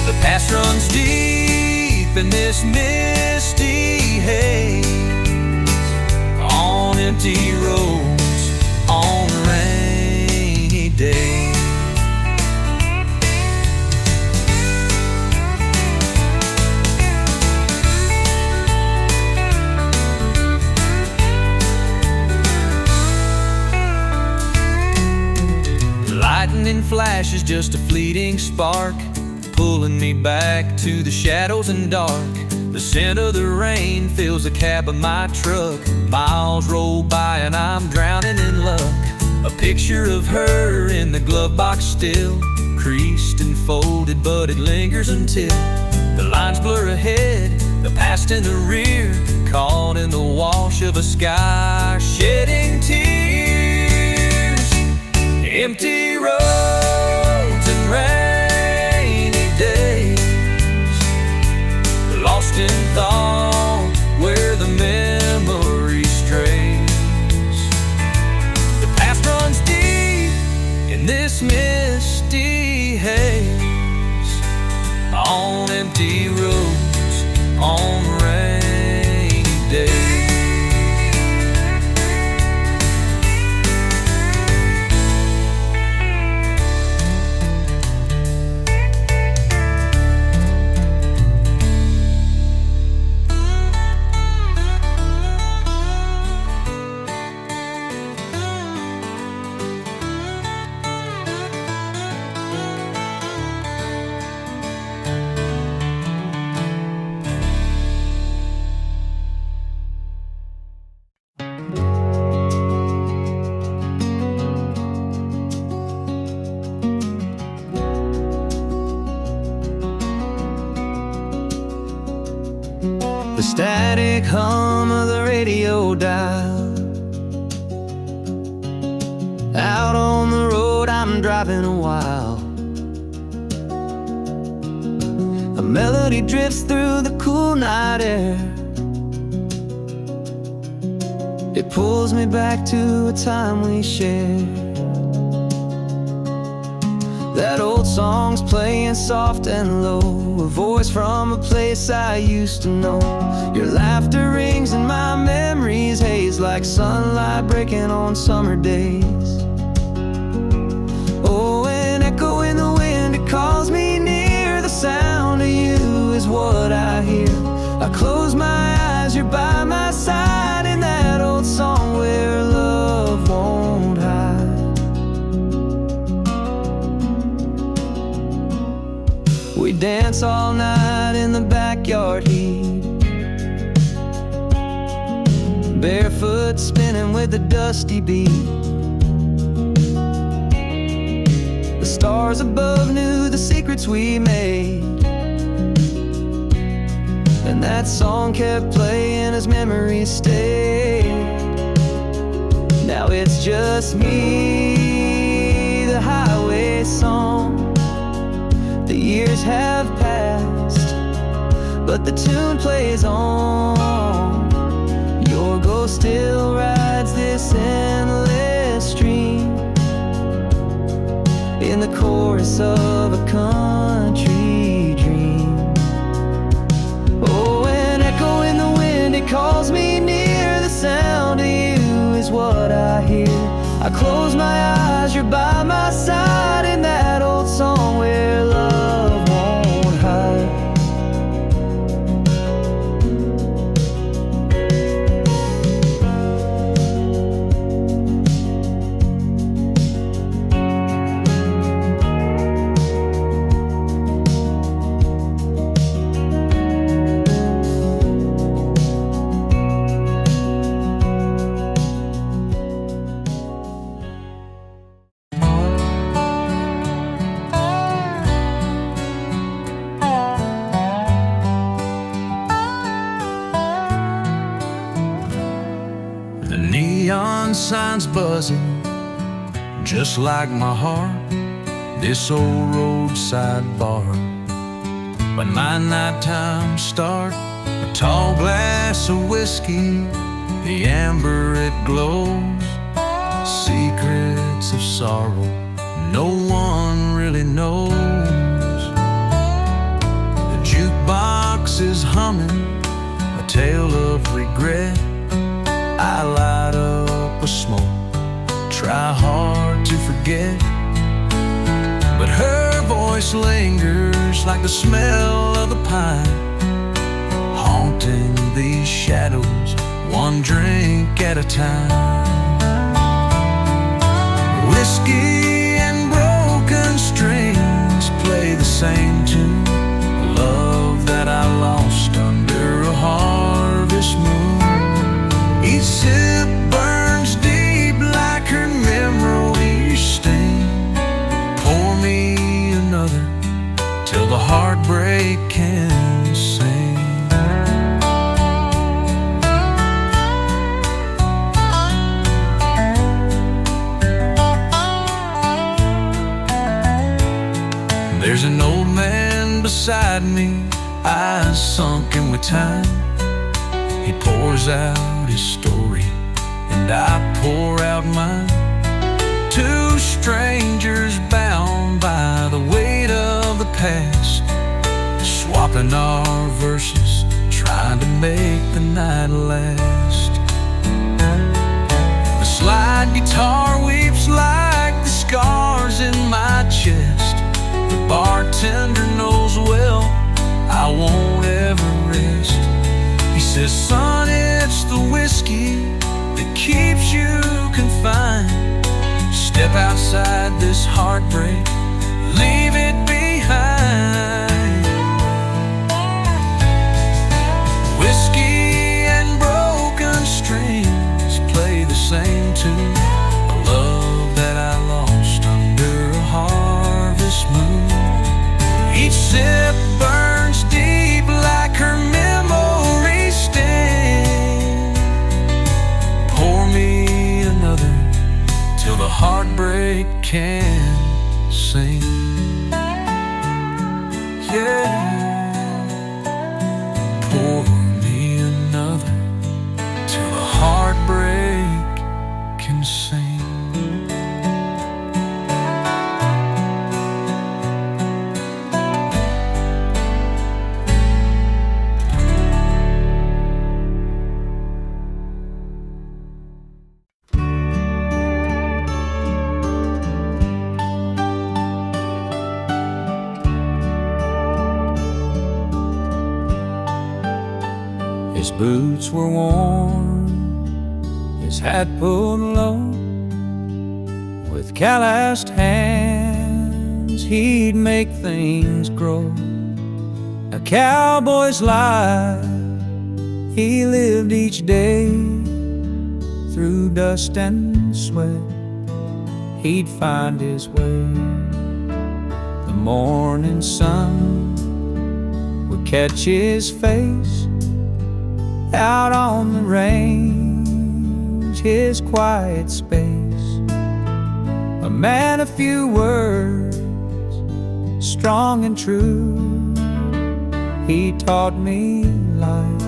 The past runs deep in this misty haze, on empty roads, on rainy days. Lightning flash is just a fleeting spark, pulling me back to the shadows and dark. The scent of the rain fills the cab of my truck. Miles roll by and I'm drowning in luck. A picture of her in the glove box still, creased and folded, but it lingers until the lines blur ahead, the past in the rear, caught in the wash of a sky shedding tears. Empty roads and rainy days, lost in thought where the memory strays. The past runs deep in this misty haze, on empty roads, on rainy days. The static hum of the radio dial. Out on the road I'm driving a while. A melody drifts through the cool night air. It pulls me back to a time we shared. That old song's playing soft and low, a voice from a place I used to know. Your laughter rings in my memories, haze like sunlight breaking on summer days. Oh, an echo in the wind, it calls me near. The sound of you is what I hear. I close my eyes, you're by my side, in that old song where love won't hide. We dance all night in the backyard heat, barefoot spinning with a dusty beat. The stars above knew the the secrets we made. And that song kept playing as memories stayed. Now it's just me, the highway song. The years have passed, but the tune plays on. Your ghost still rides this endless stream, in the chorus of a country dream. Oh, an echo in the wind, it calls me near. The sound of you is what I hear. I close my eyes, you're by my side, in that old song where love won't hide. Neon signs buzzing, just like my heart. This old roadside bar. When my nighttime start, a tall glass of whiskey, the amber it glows. Secrets of sorrow no one really knows. The jukebox is humming a tale of regret. I light up a smoke, try hard to forget, but her voice lingers like the smell of the pine, haunting these shadows, one drink at a time. Whiskey and broken strings play the same tune, love that I lost under a harvest moon. Each sip burns deep like her memory stain. Pour me another till the heartbreak can sing. There's an old man beside me, eyes sunken with time. He pours out his story, and I pour out mine. Two strangers bound by the weight of the past, swapping our verses, trying to make the night last. The slide guitar weeps like the scars in my chest. The bartender knows well I won't ever rest. He says, son, it's the whiskey that keeps you confined. Step outside this heartbreak, leave it behind. Whiskey and broken strings play the same tune, a love that I lost under a harvest moon. Each sip burns deep like her memory stain. Pour me another till the heartbreak can sing. Yeah. Pour me another till the heartbreak can sing. His boots were worn, his hat pulled low. With calloused hands, he'd make things grow. A cowboy's life he lived each day. Through dust and sweat, he'd find his way. The morning sun would catch his face out on the range, his quiet space. A man of few words, strong and true. He taught me life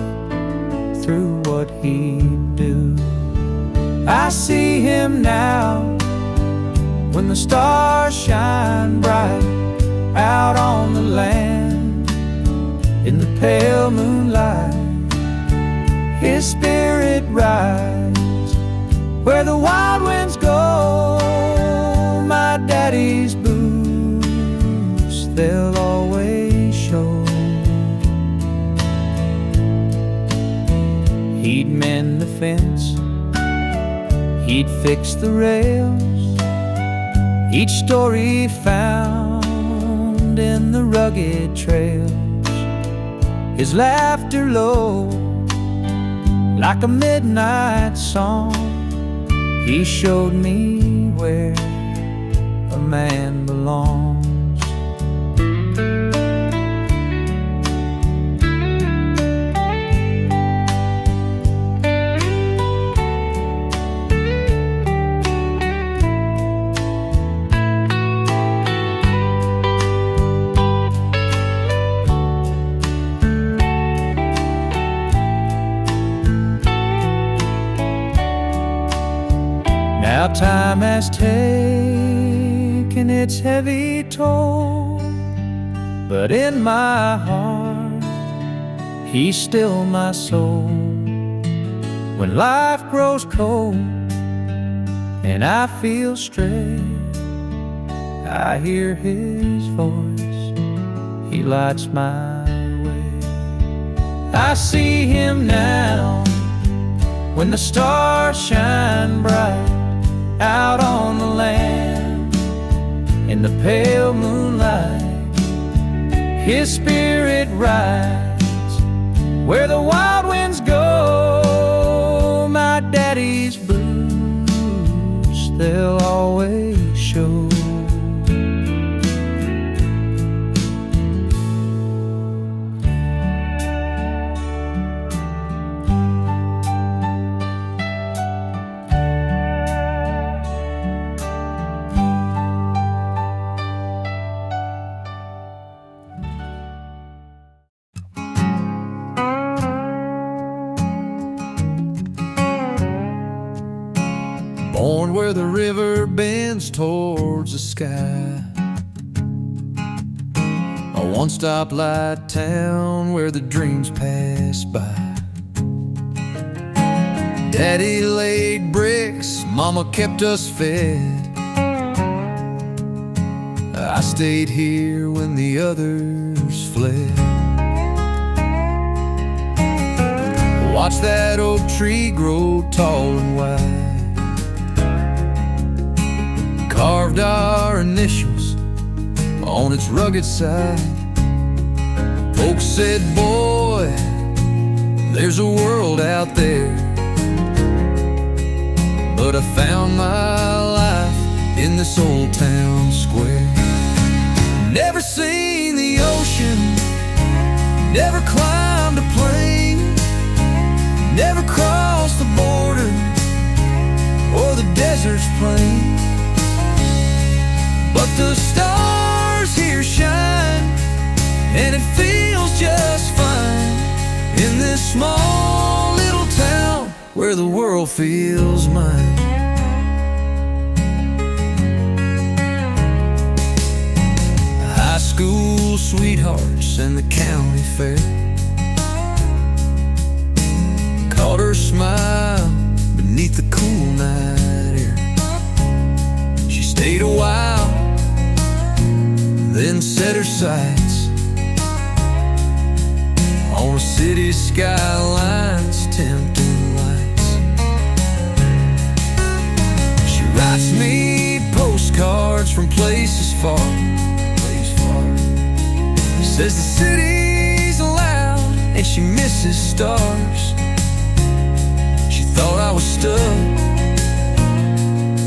through what he'd do. I see him now when the stars shine bright out on the land in the pale moonlight. His spirit rides where the wild winds go. My daddy's boots, they'll always show. He'd mend the fence, he'd fix the rails, each story found in the rugged trails. His laughter low, like a midnight song. He showed me where a man belongs. Now time has taken its heavy toll, but in my heart, he's still my soul. When life grows cold and I feel stressed, I hear his voice, he lights my way. I see him now when the stars shine bright out on the land in the pale moonlight. His spirit rides where the wild winds go. My daddy's boots, they'll always show. Born where the river bends towards the sky, a one-stop light town where the dreams pass by. Daddy laid bricks, Mama kept us fed. I stayed here when the others fled. Watch that oak tree grow tall and wide, carved our initials on its rugged side. Folks said, boy, there's a world out there. But I found my life in this old town square. Never seen the ocean, never climbed a plane, never crossed the border or the desert's plain. But the stars here shine, and it feels just fine in this small little town where the world feels mine. High school sweethearts and the county fair, caught her smile beneath the cool night air. She stayed a while, then set her sights on a city skyline's tempting lights. She writes me postcards from places far, says the city's loud and she misses stars. She thought I was stuck,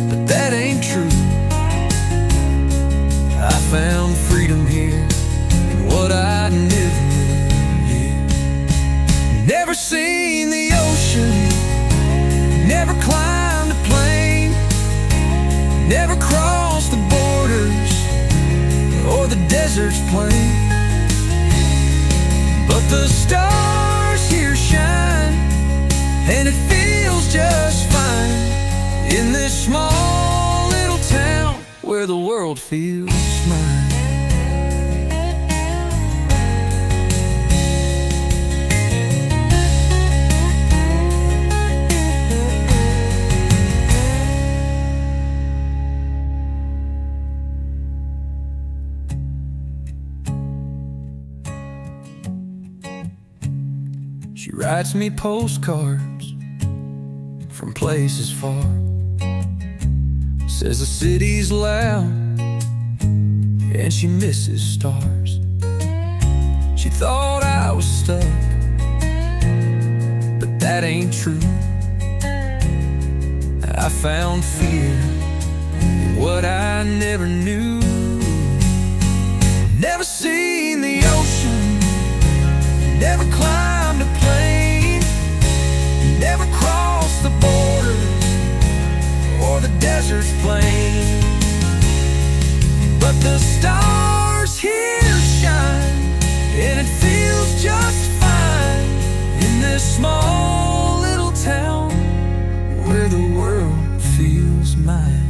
but that ain't true. I found freedom desert's plain. But the stars here shine, and it feels just fine in this small little town where the world feels mine. She writes me postcards from places far. Says the city's loud and she misses stars. She thought I was stuck, but that ain't true. I found fear in what I never knew. Never seen the ocean, never climbed a plane, never crossed the border or the desert's plain. But the stars here shine, and it feels just fine in this small little town where the world feels mine.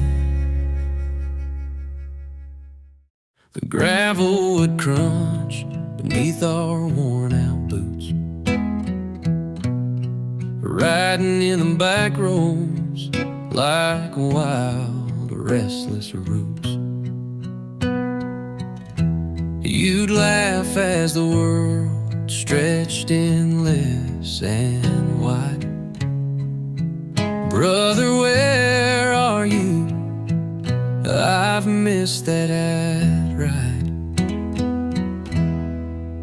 The gravel would crunch beneath our worn-out boots, riding in the back roads like wild, restless roots. You'd laugh as the world stretched endless and wide. Brother, where are you? I've missed that ad ride.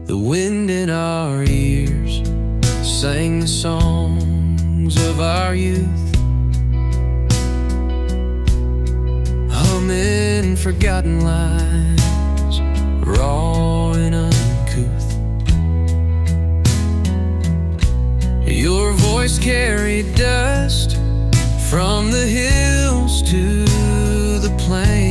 The wind in our ears sang the songs of our youth, humming forgotten lines, raw and uncouth. Your voice carried dust from the hills to the plains.